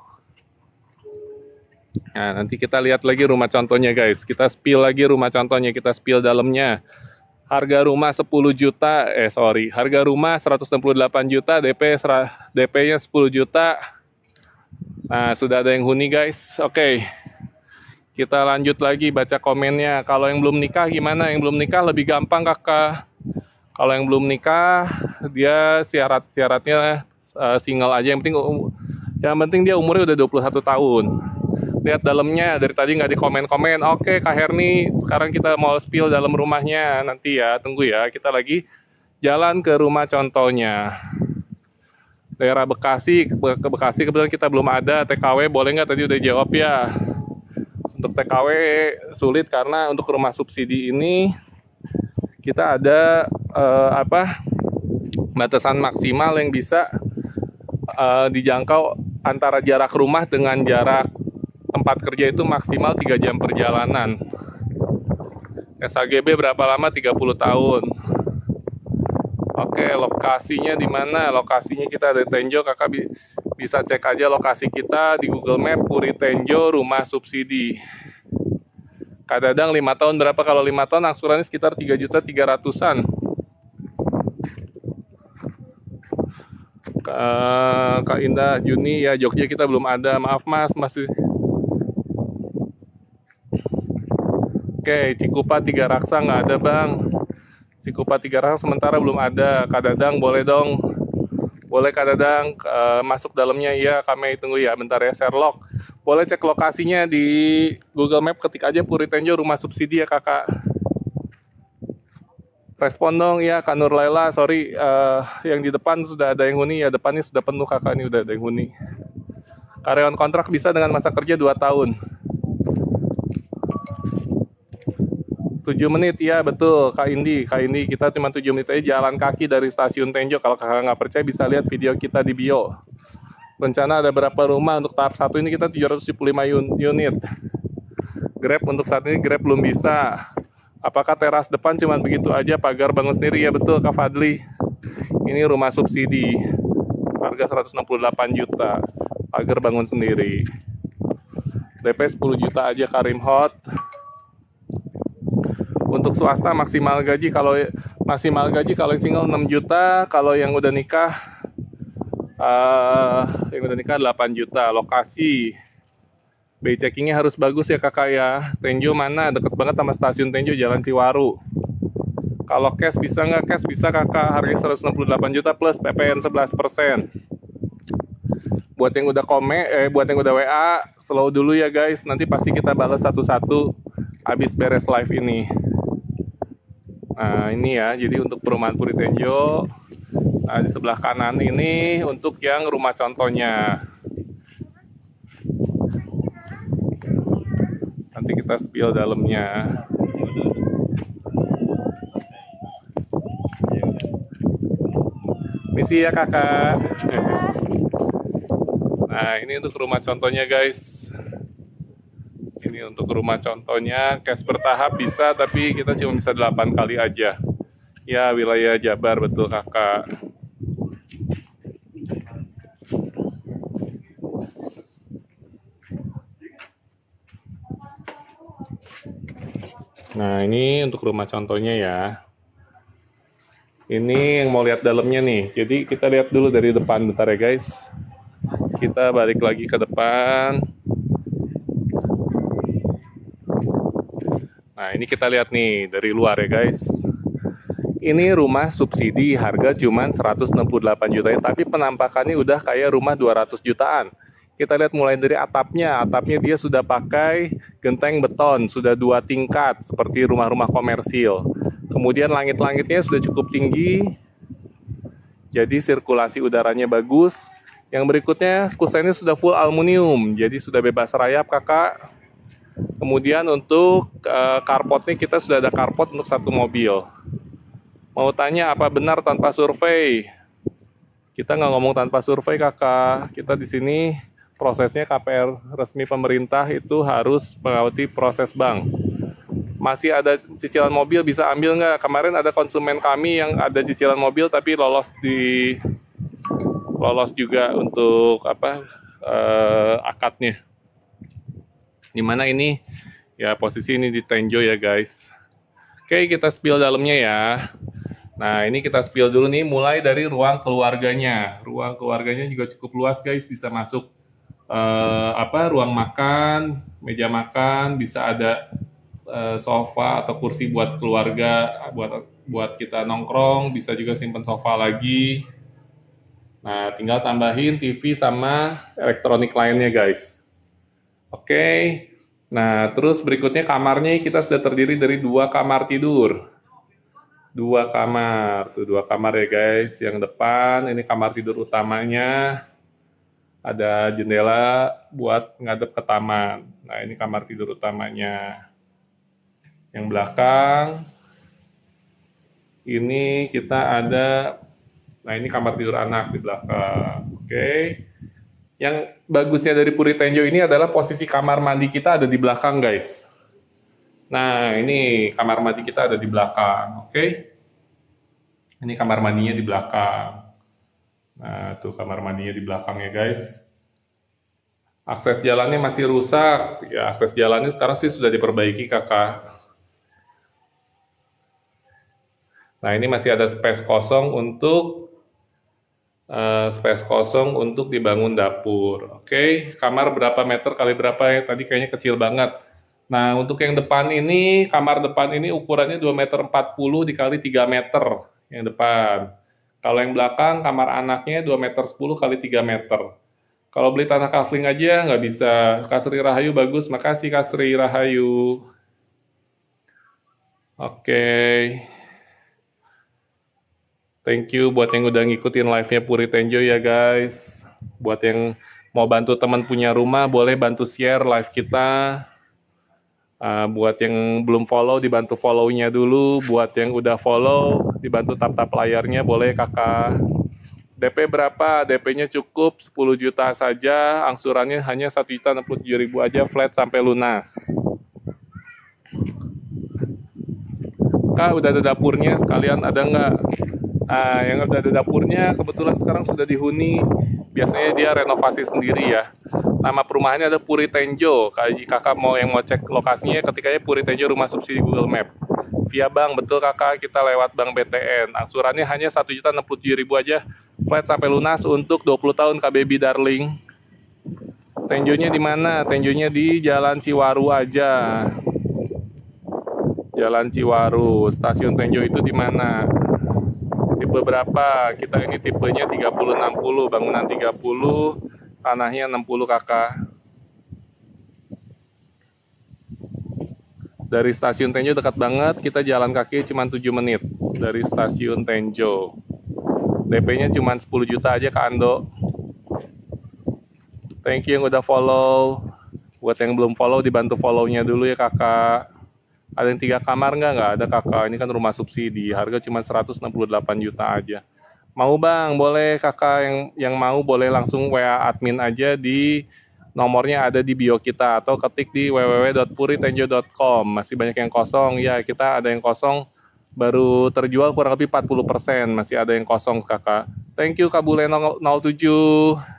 Nah, nanti kita lihat lagi rumah contohnya guys. Kita spill lagi rumah contohnya, kita spill dalamnya. Harga rumah 10 juta, harga rumah 168 juta, DP-nya 10 juta. Nah, sudah ada yang huni guys. Oke. Kita lanjut lagi baca komennya. Kalau yang belum nikah gimana? Yang belum nikah lebih gampang kakak. Kalau yang belum nikah, dia syaratnya single aja. Yang penting dia umurnya udah 21 tahun. Lihat dalamnya, dari tadi nggak di komen-komen. Oke Kak Herni, sekarang kita mau spill dalam rumahnya. Nanti ya, tunggu ya. Kita lagi jalan ke rumah contohnya. Daerah Bekasi, ke Bekasi kebetulan kita belum ada. TKW boleh nggak? Tadi udah jawab ya. Untuk TKW sulit karena untuk rumah subsidi ini kita ada batasan maksimal yang bisa dijangkau antara jarak rumah dengan jarak tempat kerja itu maksimal 3 jam perjalanan. SHGB berapa lama? 30 tahun. Oke, lokasinya di mana? Lokasinya kita ada di Tenjo, kakak bisa cek aja lokasi kita di Google Map, Puri Tenjo, rumah subsidi. Kak Dadang 5 tahun berapa? Kalau 5 tahun angsurannya sekitar 3.300.000-an. Kak Indah Juni ya, Jogja kita belum ada. Maaf Mas, masih. Oke, Cikupa 3 Raksa nggak ada Bang. Cikupa 3 Raksa sementara belum ada. Kak Dadang boleh dong. Boleh Kak Dadang masuk dalamnya. Iya kami tunggu ya, bentar ya, Sherlock. Boleh cek lokasinya di Google Map, ketik aja Puri Tenjo rumah subsidi ya kakak. Respon dong ya Kak Nur Laila, sorry yang di depan sudah ada yang huni ya, depannya sudah penuh kakak, ini udah ada yang huni. Karyawan kontrak bisa dengan masa kerja 2 tahun. 7 menit ya betul Kak Indi kita cuma 7 menit aja jalan kaki dari stasiun Tenjo. Kalau kakak nggak percaya bisa lihat video kita di bio. Rencana ada berapa rumah untuk tahap 1 ini? Kita 775 unit. Grab untuk saat ini Grab belum bisa. Apakah teras depan cuma begitu aja, pagar bangun sendiri? Ya betul Kak Fadli. Ini rumah subsidi. harga 168 juta. Pagar bangun sendiri. DP 10 juta aja Karim Hot. Untuk swasta maksimal gaji kalau yang single 6 juta, kalau yang udah nikah 8 juta. Lokasi BI checkingnya harus bagus ya kakak ya. Tenjo mana? Deket banget sama stasiun Tenjo, Jalan Ciwaru. Kalau cash bisa nggak? Cash bisa kakak, harganya 168 juta plus PPN 11%. Buat yang udah buat yang udah WA, slow dulu ya guys. Nanti pasti kita balas satu-satu habis beres live ini. Nah ini ya, jadi untuk perumahan Puri Tenjo. Nah di sebelah kanan ini untuk yang rumah contohnya. Nanti kita spill dalamnya. Misi ya kakak. Nah ini untuk rumah contohnya guys. Ini untuk rumah contohnya, cash bertahap bisa, tapi kita cuma bisa 8 kali aja. Ya wilayah Jabar, betul kakak. Nah ini untuk rumah contohnya ya. Ini yang mau lihat dalamnya nih. Jadi kita lihat dulu dari depan bentar ya guys. Kita balik lagi ke depan. Nah ini kita lihat nih dari luar ya guys. Ini rumah subsidi, harga cuma 168 juta, tapi penampakannya udah kayak rumah 200 jutaan. Kita lihat mulai dari atapnya dia sudah pakai genteng beton, sudah 2 tingkat seperti rumah-rumah komersil. Kemudian langit-langitnya sudah cukup tinggi, jadi sirkulasi udaranya bagus. Yang berikutnya kusennya sudah full aluminium, jadi sudah bebas rayap kakak. Kemudian untuk carportnya kita sudah ada carport untuk 1 mobil. Mau tanya apa benar tanpa survei? Kita nggak ngomong tanpa survei kakak. Kita di sini prosesnya KPR resmi pemerintah itu harus mengikuti proses bank. Masih ada cicilan mobil bisa ambil nggak? Kemarin ada konsumen kami yang ada cicilan mobil tapi lolos juga untuk akadnya. Dimana ini ya posisi ini di Tenjo ya guys. Oke kita spill dalamnya ya. Nah ini kita spill dulu nih, mulai dari ruang keluarganya. Ruang keluarganya juga cukup luas guys, bisa masuk ruang makan, meja makan, bisa ada sofa atau kursi buat keluarga, buat kita nongkrong, bisa juga simpen sofa lagi. Nah tinggal tambahin TV sama elektronik lainnya guys. Oke, nah terus berikutnya kamarnya kita sudah terdiri dari 2 kamar tidur. 2 kamar, tuh 2 kamar ya guys. Yang depan ini kamar tidur utamanya. Ada jendela buat ngadep ke taman. Nah ini kamar tidur utamanya. Yang belakang, ini kita ada, nah ini kamar tidur anak di belakang. Oke. Yang bagusnya dari Puri Tenjo ini adalah posisi kamar mandi kita ada di belakang guys. Nah ini kamar mandi kita ada di belakang, oke? Ini kamar mandinya di belakang. Nah tuh kamar mandinya di belakang ya guys. Akses jalannya masih rusak, ya akses jalannya sekarang sih sudah diperbaiki kakak. Nah ini masih ada space kosong untuk dibangun dapur. Oke, kamar berapa meter kali berapa ya? Tadi kayaknya kecil banget. Nah, untuk yang depan ini, kamar depan ini ukurannya 2,40 meter dikali 3 meter yang depan. Kalau yang belakang, kamar anaknya 2,10 meter kali 3 meter. Kalau beli tanah kafling aja nggak bisa. Kasri Rahayu bagus, makasih Kasri Rahayu. Oke. Thank you buat yang udah ngikutin live-nya Puri Tenjo ya guys. Buat yang mau bantu teman punya rumah, boleh bantu share live kita. Buat yang belum follow, dibantu follow-nya dulu. Buat yang udah follow, dibantu tap-tap layarnya, boleh kakak. DP berapa? DP-nya cukup 10 juta saja, angsurannya hanya 1.067.000 aja, flat sampai lunas. Kak, udah ada dapurnya, sekalian ada nggak? Yang udah ada dapurnya kebetulan sekarang sudah dihuni. Biasanya dia renovasi sendiri ya. Nama perumahannya ada Puri Tenjo. Kakak mau cek lokasinya, ketik aja Puri Tenjo rumah subsidi Google Map. Via bank, betul kakak, kita lewat bank BTN. Angsurannya hanya 1.067.000 aja. Flat sampai lunas untuk 20 tahun KBB darling. Tenjonya di mana? Tenjonya di Jalan Ciwaru aja. Jalan Ciwaru. Stasiun Tenjo itu di mana? Tipe berapa? Kita ini tipenya 30-60, bangunan 30, tanahnya 60 kakak. Dari stasiun Tenjo dekat banget, kita jalan kaki cuma 7 menit dari stasiun Tenjo. DP-nya cuma 10 juta aja Kak Ando. Thank you yang udah follow. Buat yang belum follow, dibantu follow-nya dulu ya kakak. Ada yang 3 kamar nggak? Nggak ada kakak, ini kan rumah subsidi, harga cuma 168 juta aja. Mau bang, boleh kakak yang mau boleh langsung WA admin aja di nomornya ada di bio kita atau ketik di www.puritenjo.com. Masih banyak yang kosong ya, kita ada yang kosong baru terjual kurang lebih 40%, masih ada yang kosong kakak. Thank you Kak Buleno 07.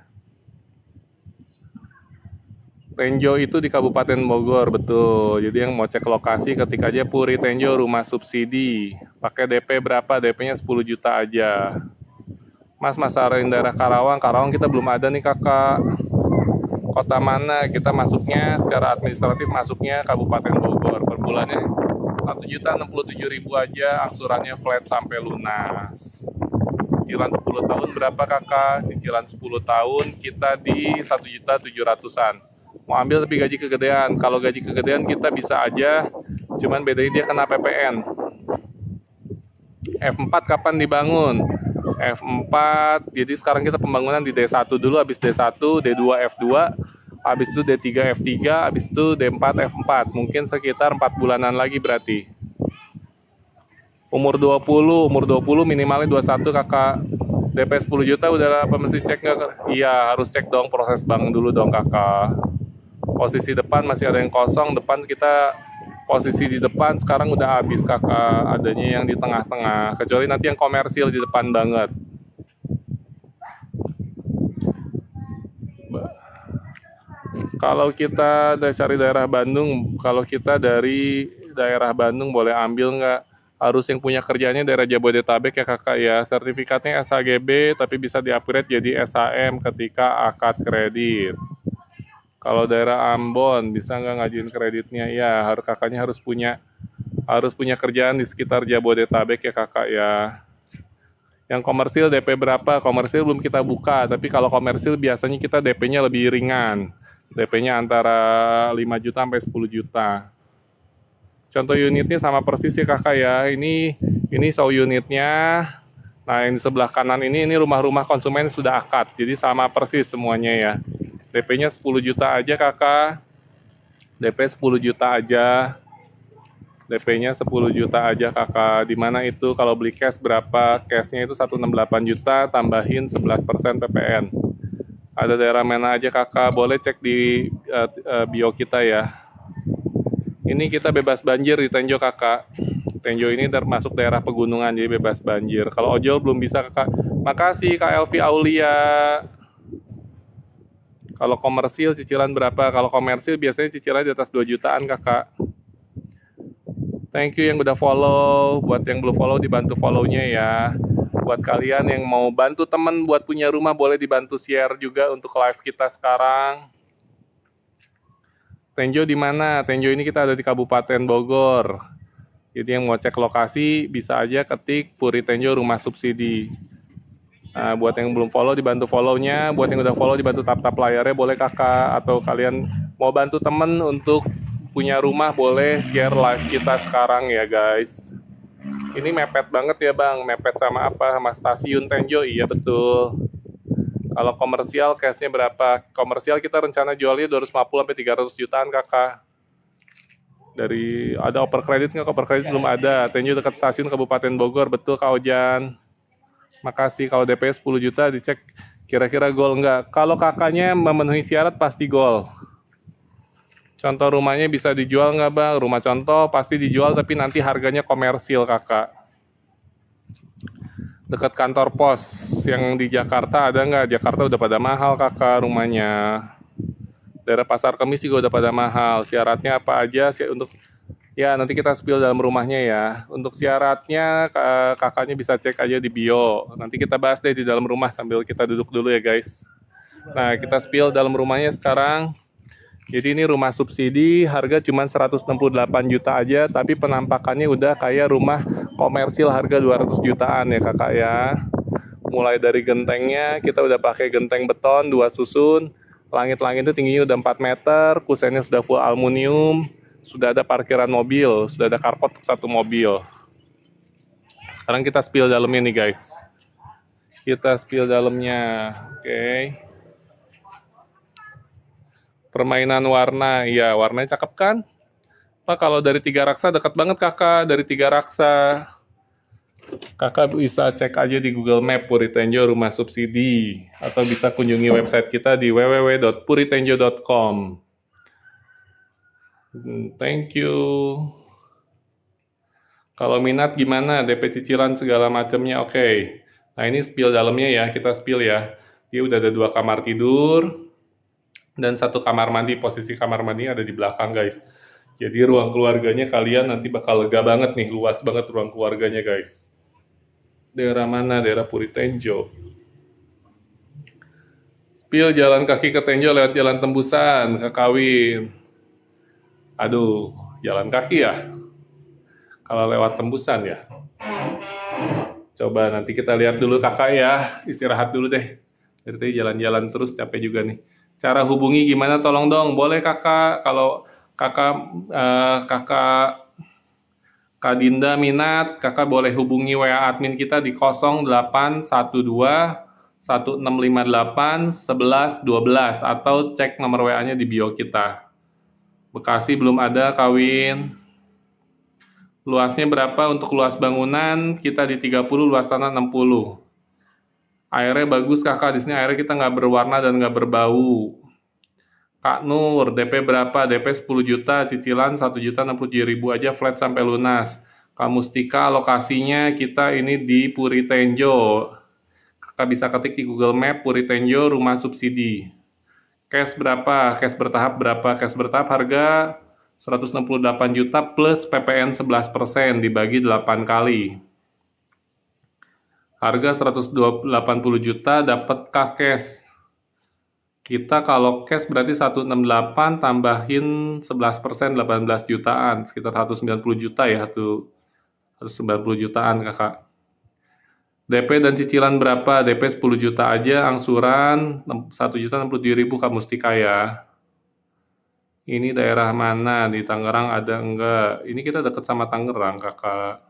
Tenjo itu di Kabupaten Bogor, betul. Jadi yang mau cek lokasi ketik aja Puri Tenjo rumah subsidi. Pakai DP berapa? DP-nya 10 juta aja. Mas masarin daerah Karawang. Karawang kita belum ada nih kakak. Kota mana? Kita masuknya secara administratif masuknya Kabupaten Bogor. Per bulannya 1.067.000 aja, angsurannya flat sampai lunas. Cicilan 10 tahun berapa kakak? Cicilan 10 tahun kita di 1.700.000-an. Mau ambil tapi gaji kegedean. Kalau gaji kegedean kita bisa aja, cuman bedanya dia kena PPN. F4 kapan dibangun? F4, jadi sekarang kita pembangunan di D1 dulu, habis D1, D2, F2, habis itu D3, F3, habis itu D4, F4. Mungkin sekitar 4 bulanan lagi berarti. Umur 20 minimalnya 21 kakak. DP 10 juta udah apa mesti cek nggak? Iya harus cek dong, proses bank dulu dong kakak. Posisi depan masih ada yang kosong, depan kita posisi di depan sekarang udah habis kakak, adanya yang di tengah-tengah, kecuali nanti yang komersil di depan banget. Kalau kita dari daerah Bandung, kalau kita dari daerah Bandung boleh ambil nggak? Harus yang punya kerjanya daerah Jabodetabek ya kakak ya. Sertifikatnya SHGB tapi bisa di-upgrade jadi SHM ketika akad kredit. Kalau daerah Ambon bisa nggak ngajuin kreditnya? Ya, kakaknya harus punya kerjaan di sekitar Jabodetabek ya kakak ya. Yang komersil DP berapa? Komersil belum kita buka, tapi kalau komersil biasanya kita DP-nya lebih ringan. DP-nya antara 5 juta sampai 10 juta. Contoh unitnya sama persis ya kakak ya. Ini show unitnya. Nah yang di sebelah kanan ini rumah-rumah konsumen sudah akad. Jadi sama persis semuanya ya. DP-nya 10 juta aja kakak. DP 10 juta aja. DP-nya 10 juta aja kakak. Dimana itu kalau beli cash berapa? Cash-nya itu 168 juta tambahin 11% PPN. Ada daerah mana aja kakak? Boleh cek di bio kita ya. Ini kita bebas banjir di Tenjo kakak. Tenjo ini termasuk daerah pegunungan jadi bebas banjir. Kalau ojol belum bisa kakak. Makasih Kak Elvi Aulia. Kalau komersil cicilan berapa? Kalau komersil biasanya cicilan di atas 2 jutaan kakak. Thank you yang udah follow. Buat yang belum follow dibantu follow-nya ya. Buat kalian yang mau bantu temen buat punya rumah boleh dibantu share juga untuk live kita sekarang. Tenjo di mana? Tenjo ini kita ada di Kabupaten Bogor. Jadi yang mau cek lokasi bisa aja ketik Puri Tenjo rumah subsidi. Nah, buat yang belum follow dibantu follow-nya, buat yang udah follow dibantu tap-tap layarnya boleh kakak, atau kalian mau bantu temen untuk punya rumah boleh share live kita sekarang ya guys. Ini mepet banget ya bang, mepet sama apa? Sama stasiun Tenjo, iya betul. Kalau komersial cashnya berapa? Komersial kita rencana jualnya 250-300 jutaan kakak. Dari ada oper kredit nggak? Oper kredit belum ada. Tenjo dekat stasiun Kabupaten Bogor, betul Kak Ojan. Makasih. Kalau DP 10 juta dicek kira-kira gol nggak? Kalau kakaknya memenuhi syarat pasti gol. Contoh rumahnya bisa dijual nggak bang? Rumah contoh pasti dijual tapi nanti harganya komersil kakak. Dekat kantor pos yang di Jakarta ada nggak? Jakarta udah pada mahal kakak rumahnya. Daerah Pasar Kemis juga udah pada mahal. Syaratnya apa aja sih untuk ya nanti kita spill dalam rumahnya ya. Untuk syaratnya kakaknya bisa cek aja di bio. Nanti kita bahas deh di dalam rumah sambil kita duduk dulu ya guys. Nah kita spill dalam rumahnya sekarang. Jadi ini rumah subsidi, harga cuma 168 juta aja, tapi penampakannya udah kayak rumah komersil harga 200 jutaan ya kakak ya. Mulai dari gentengnya, kita udah pakai genteng beton 2 susun, langit-langit itu tingginya udah 4 meter, kusennya sudah full aluminium, sudah ada parkiran mobil, sudah ada carport 1 mobil. Sekarang kita spill dalamnya nih guys. Kita spill dalamnya, oke. Permainan warna, iya warnanya cakep kan? Pak kalau dari Tiga Raksa dekat banget kakak, dari Tiga Raksa. Kakak bisa cek aja di Google Map Puritenjo rumah subsidi. Atau bisa kunjungi website kita di www.puritenjo.com. Thank you. Kalau minat gimana? DP cicilan segala macamnya oke. Nah ini spill dalamnya ya, kita spill ya. Dia udah ada 2 kamar tidur. Dan 1 kamar mandi, posisi kamar mandi ada di belakang guys. Jadi ruang keluarganya kalian nanti bakal lega banget nih, luas banget ruang keluarganya guys. Daerah mana? Daerah Puritenjo. Spill jalan kaki ke Tenjo lewat jalan tembusan, ke Kawin. Aduh, jalan kaki ya? Kalau lewat tembusan ya? Coba nanti kita lihat dulu kakak ya, istirahat dulu deh. Dari tadi jalan-jalan terus capek juga nih. Cara hubungi gimana tolong dong, boleh kakak, kalau kakak Kak Dinda minat, kakak boleh hubungi WA admin kita di 0812 1658 1112 atau cek nomor WA-nya di bio kita. Bekasi belum ada kawin. Luasnya berapa untuk luas bangunan? Kita di 30, luas tanah 60. Airnya bagus kakak, di sini airnya kita nggak berwarna dan nggak berbau. Kak Nur, DP berapa? DP 10 juta, cicilan 1.067.000 aja flat sampai lunas. Kak Mustika, lokasinya kita ini di Puritenjo. Kakak bisa ketik di Google Map Puritenjo rumah subsidi. Cash berapa? Cash bertahap berapa? Cash bertahap harga 168 juta plus PPN 11% dibagi 8 kali. Harga 180 juta dapat cash. Kita kalau cash berarti 168 tambahin 11% 18 jutaan, sekitar 190 juta ya, 190 jutaan kakak. DP dan cicilan berapa? DP 10 juta aja, angsuran 1.067.000 Kak Mustika ya. Ini daerah mana? Di Tangerang ada enggak? Ini kita dekat sama Tangerang kakak.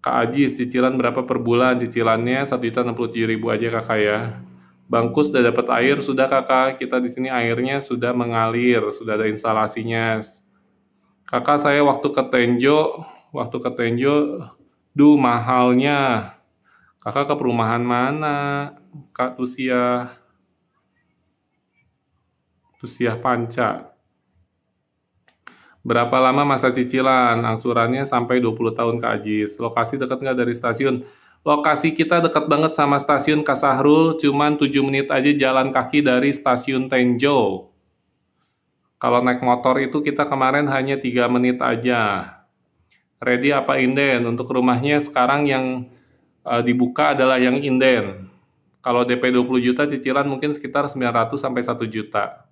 Kak Ajis, cicilan berapa per bulan? Cicilannya 1.067.000 aja kakak ya. Bangku sudah dapat air, sudah kakak. Kita di sini airnya sudah mengalir, sudah ada instalasinya. Kakak saya waktu ke Tenjo, mahalnya. Kakak ke perumahan mana? Kak Tusiah Panca. Berapa lama masa cicilan? Angsurannya sampai 20 tahun Kak Ajis. Lokasi dekat nggak dari stasiun? Lokasi kita dekat banget sama stasiun Kasahrul, cuman 7 menit aja jalan kaki dari stasiun Tenjo. Kalau naik motor itu kita kemarin hanya 3 menit aja. Ready apa inden? Untuk rumahnya sekarang yang dibuka adalah yang inden. Kalau DP 20 juta cicilan mungkin sekitar 900 sampai 1 juta.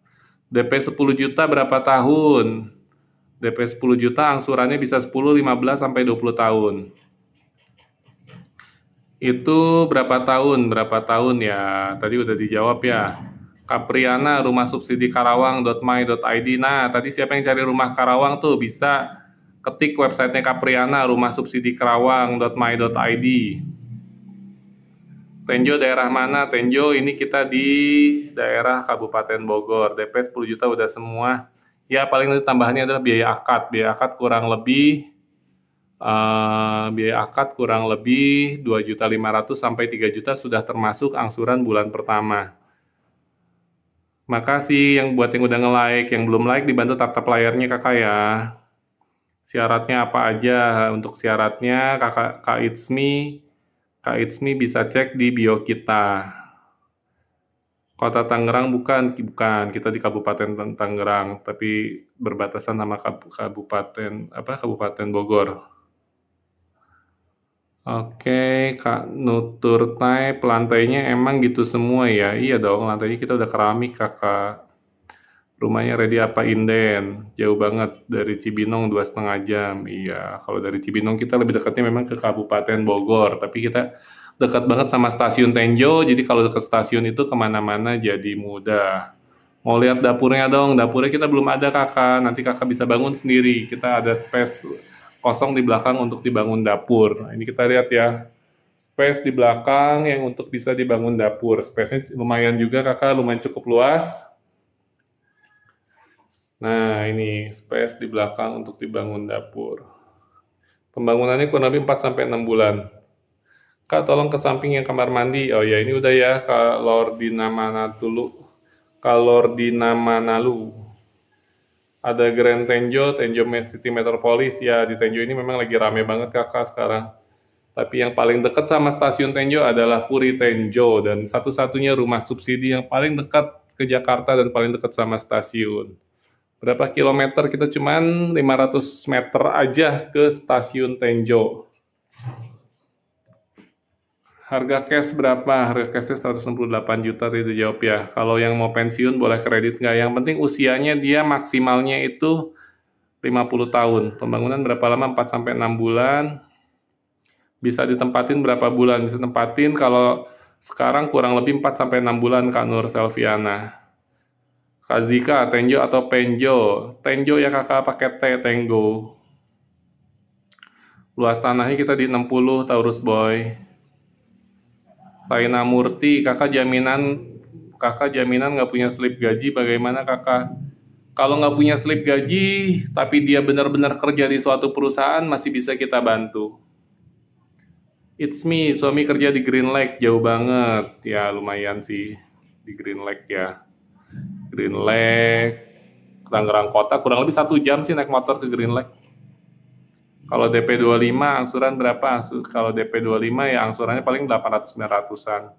DP 10 juta berapa tahun? DP 10 juta angsurannya bisa 10, 15 sampai 20 tahun. Itu berapa tahun? Berapa tahun ya? Tadi udah dijawab ya. Kapriana rumah subsidi karawang.my.id. Nah, tadi siapa yang cari rumah Karawang tuh bisa ketik websitenya Kapriana rumah subsidi karawang.my.id. Tenjo daerah mana? Tenjo ini kita di daerah Kabupaten Bogor. DP 10 juta udah semua. Ya paling nanti tambahannya adalah biaya akad. Biaya akad kurang lebih 2.500.000 sampai 3 juta sudah termasuk angsuran bulan pertama. Makasih yang buat yang udah nge-like, yang belum like dibantu tap-tap layarnya kakak ya. Syaratnya apa aja? Untuk syaratnya kakak Kak Itsmi Kak Itsmi bisa cek di bio kita. Kota Tangerang bukan, kita di Kabupaten Tangerang, tapi berbatasan sama Kabupaten Bogor. Oke, Kak Nutur Type, lantainya emang gitu semua ya? Iya dong, lantainya kita udah keramik, Kakak. Rumahnya ready apa inden? Jauh banget dari Cibinong 2,5 jam. Iya, kalau dari Cibinong kita lebih dekatnya memang ke Kabupaten Bogor, tapi kita dekat banget sama stasiun Tenjo, jadi kalau dekat stasiun itu kemana-mana jadi mudah. Mau lihat dapurnya dong, dapurnya kita belum ada kakak, nanti kakak bisa bangun sendiri. Kita ada space kosong di belakang untuk dibangun dapur. Nah, ini kita lihat ya, space di belakang yang untuk bisa dibangun dapur. Space-nya lumayan juga kakak, lumayan cukup luas. Nah, ini space di belakang untuk dibangun dapur. Pembangunannya kurang lebih 4-6 bulan. Kak, tolong ke samping yang kamar mandi. Oh ya, ini udah ya, Kak Lordina Manalu. Ada Grand Tenjo, Tenjo City Metropolis. Ya, di Tenjo ini memang lagi rame banget kakak sekarang. Tapi yang paling dekat sama stasiun Tenjo adalah Puri Tenjo. Dan satu-satunya rumah subsidi yang paling dekat ke Jakarta dan paling dekat sama stasiun. Berapa kilometer? Kita cuman 500 meter aja ke stasiun Tenjo. Harga cash berapa? Harga cashnya 168 juta tadi dijawab ya. Kalau yang mau pensiun boleh kredit nggak? Yang penting usianya dia maksimalnya itu 50 tahun. Pembangunan berapa lama? 4-6 bulan. Bisa ditempatin berapa bulan? Bisa tempatin kalau sekarang kurang lebih 4-6 bulan Kak Nur Selviana. Kak Zika, Tenjo atau Penjo? Tenjo ya kakak, pakai T, Tengo. Luas tanahnya kita di 60, Taurus Boy. Saina Murti, kakak jaminan nggak punya slip gaji, bagaimana kakak? Kalau nggak punya slip gaji, tapi dia benar-benar kerja di suatu perusahaan, masih bisa kita bantu. It's me, suami kerja di Green Lake, jauh banget. Ya lumayan sih, di Green Lake ya. Green Lake, Tangerang Kota, kurang lebih 1 jam sih naik motor ke Green Lake. Kalau DP 25, angsuran berapa? Kalau DP 25 ya angsurannya paling 800-900-an.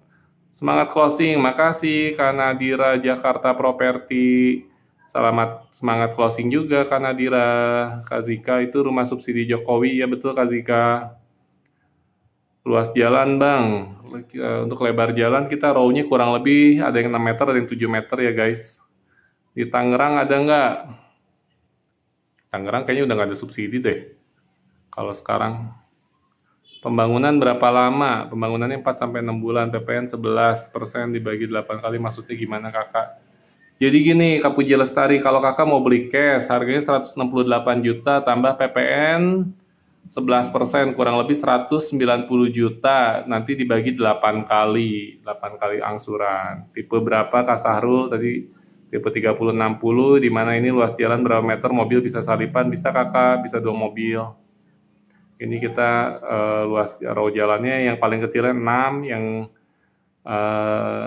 Semangat closing, makasih Kak Nadira Jakarta Properti. Selamat semangat closing juga Kak Nadira. Kak Zika itu rumah subsidi Jokowi, ya betul Kak Zika. Luas jalan bang, untuk lebar jalan kita row-nya kurang lebih ada yang 6 meter, ada yang 7 meter ya guys. Di Tangerang ada nggak? Tangerang kayaknya udah nggak ada subsidi deh. Kalau sekarang pembangunan berapa lama? Pembangunannya 4-6 bulan, PPN 11% dibagi 8 kali, maksudnya gimana kakak? Jadi gini, Kak Puji Lestari, kalau kakak mau beli cash, harganya 168 juta, tambah PPN 11%, kurang lebih 190 juta, nanti dibagi 8 kali angsuran. Tipe berapa Kak Sahrul? Tadi tipe 30-60, di mana ini luas jalan berapa meter, mobil bisa salipan, bisa kakak, bisa 2 mobil. Ini kita luas row jalannya yang paling kecilnya 6, yang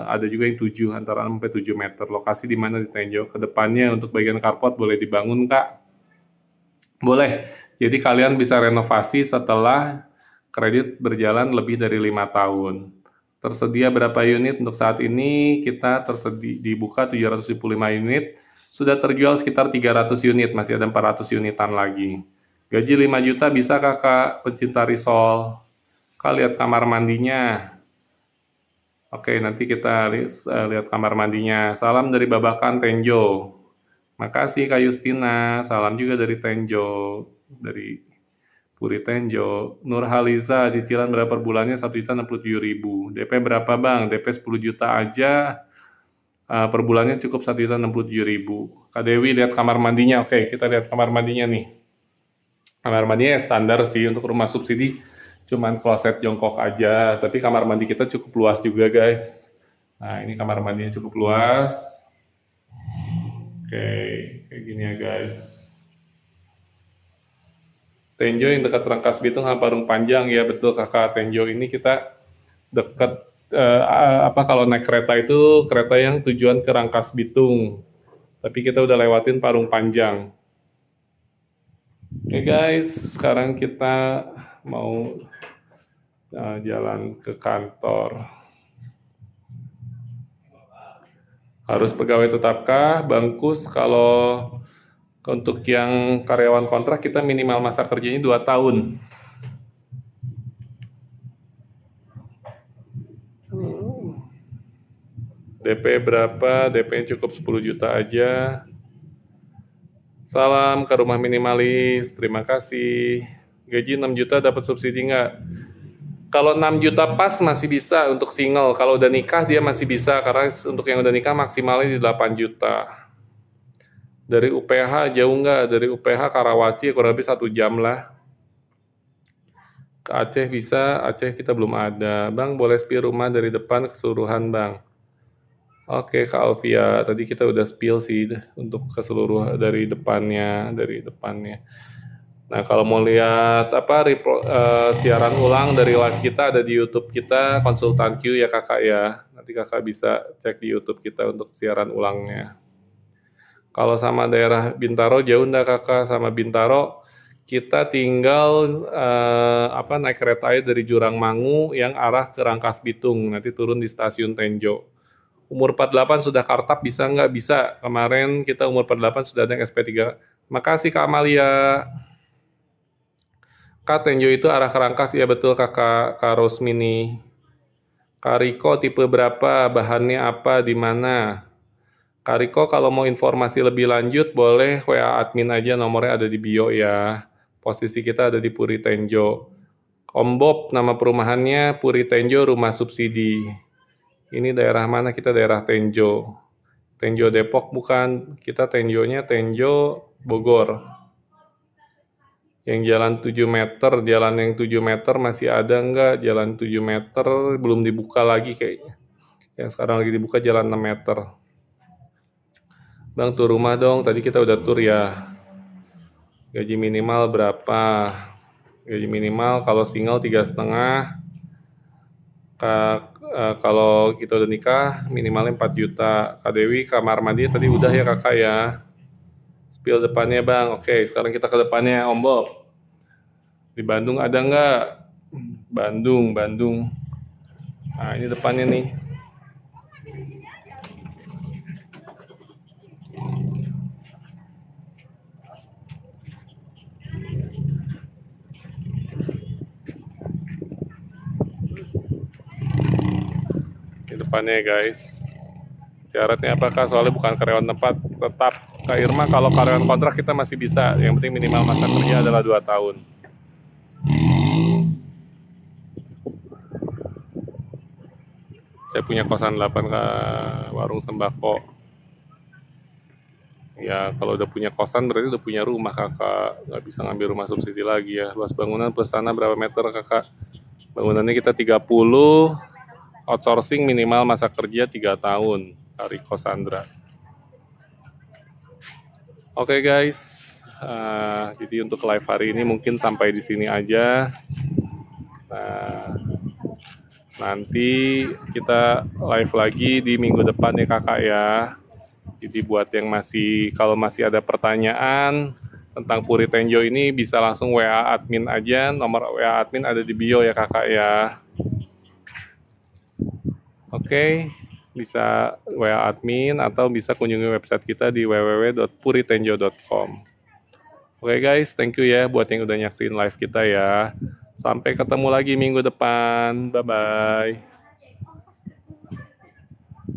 ada juga yang 7, antara 6 sampai 7 meter. Lokasi di mana di Tenjo. Kedepannya untuk bagian carport boleh dibangun Kak? Boleh. Jadi kalian bisa renovasi setelah kredit berjalan lebih dari 5 tahun. Tersedia berapa unit? Untuk saat ini kita dibuka 775 unit. Sudah terjual sekitar 300 unit, masih ada 400 unitan lagi. Gaji 5 juta bisa kakak, pencinta risol. Kak lihat kamar mandinya. Oke, nanti kita lihat kamar mandinya. Salam dari Babakan Tenjo. Makasih Kak Justina. Salam juga dari Tenjo. Dari Puri Tenjo. Nurhaliza, cicilan berapa per bulannya? 1.067.000. DP berapa bang? DP 10 juta aja. Per bulannya cukup 1.067.000. Kak Dewi lihat kamar mandinya. Oke, kita lihat kamar mandinya nih. Kamar mandinya standar sih untuk rumah subsidi, cuman kloset jongkok aja, tapi kamar mandi kita cukup luas juga guys. Nah ini kamar mandinya cukup luas. Oke, kayak gini ya guys. Tenjo yang dekat Rangkas Bitung sama Parung Panjang, ya betul kakak. Tenjo ini kita dekat kalau naik kereta itu kereta yang tujuan ke Rangkas Bitung, tapi kita udah lewatin Parung Panjang. Oke guys, sekarang kita mau jalan ke kantor. Harus pegawai tetapkah? Bangkus, kalau untuk yang karyawan kontrak kita minimal masa kerjanya 2 tahun. DP berapa? DP cukup 10 juta aja. Salam ke rumah minimalis, terima kasih. Gaji 6 juta dapat subsidi nggak? Kalau 6 juta pas masih bisa untuk single. Kalau udah nikah dia masih bisa, karena untuk yang udah nikah maksimalnya di 8 juta. Dari UPH jauh nggak? Dari UPH Karawaci kurang lebih 1 jam lah. Ke Aceh bisa, Aceh kita belum ada. Bang, boleh spill rumah dari depan keseluruhan, Bang. Oke, Kak Alvia, tadi kita udah spill sih untuk keseluruhan dari depannya. Nah, kalau mau lihat siaran ulang dari live kita ada di YouTube kita, Konsultan Q ya Kakak ya. Nanti Kakak bisa cek di YouTube kita untuk siaran ulangnya. Kalau sama daerah Bintaro jauh enggak Kakak? Sama Bintaro kita tinggal naik kereta aja dari Jurangmangu yang arah ke Rangkas Bitung, nanti turun di stasiun Tenjo. Umur 48 sudah kartap bisa nggak? Bisa. Kemarin kita umur 48 sudah ada yang SP3. Makasih Kak Amalia. Kak Tenjo itu arah ke Rangkas, ya betul Kak Rosmini. Kak Riko tipe berapa? Bahannya apa? Di mana? Kak Riko kalau mau informasi lebih lanjut boleh WA admin aja, nomornya ada di bio ya. Posisi kita ada di Puri Tenjo. Om Bob, nama perumahannya Puri Tenjo Rumah Subsidi. Ini daerah mana? Kita daerah Tenjo. Tenjo Depok bukan, kita Tenjonya Tenjo Bogor. Yang jalan 7 meter, jalan yang 7 meter masih ada enggak? Jalan 7 meter belum dibuka lagi kayaknya. Yang sekarang lagi dibuka jalan 6 meter. Bang, tur rumah dong, tadi kita udah tur ya. Gaji minimal berapa? Gaji minimal kalau single 3,5. Kalau kita udah nikah minimalnya 4 juta. Kak Dewi, kamar mandi tadi udah ya Kakak ya. Spill depannya Bang. Oke, sekarang kita ke depannya Om Bob. Di Bandung ada nggak? Bandung. Nah, ini depannya nih. Ini depannya guys. Syaratnya apakah? Soalnya bukan karyawan tempat tetap. Kak Irma, kalau karyawan kontrak kita masih bisa. Yang penting minimal masa kerja adalah 2 tahun. Saya punya kosan 8 ke warung sembako. Ya kalau udah punya kosan berarti udah punya rumah Kakak. Nggak bisa ngambil rumah subsidi lagi ya. Luas bangunan plus tanah berapa meter Kakak? Bangunannya kita 30. Outsourcing minimal masa kerja 3 tahun. Riko Sandra. Oke guys, jadi untuk live hari ini mungkin sampai di sini aja. Nah, nanti kita live lagi di minggu depan ya Kakak ya. Jadi buat yang kalau masih ada pertanyaan tentang Puri Tenjo ini bisa langsung WA admin aja. Nomor WA admin ada di bio ya Kakak ya. Oke. Bisa WA admin atau bisa kunjungi website kita di www.puritenjo.com. Oke guys, thank you ya buat yang udah nyaksiin live kita ya. Sampai ketemu lagi minggu depan. Bye-bye.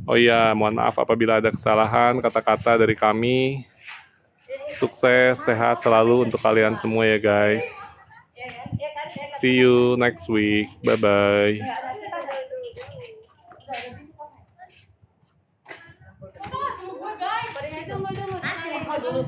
Oh iya, mohon maaf apabila ada kesalahan kata-kata dari kami. Sukses, sehat selalu untuk kalian semua ya guys. See you next week. Bye-bye. Tunggu.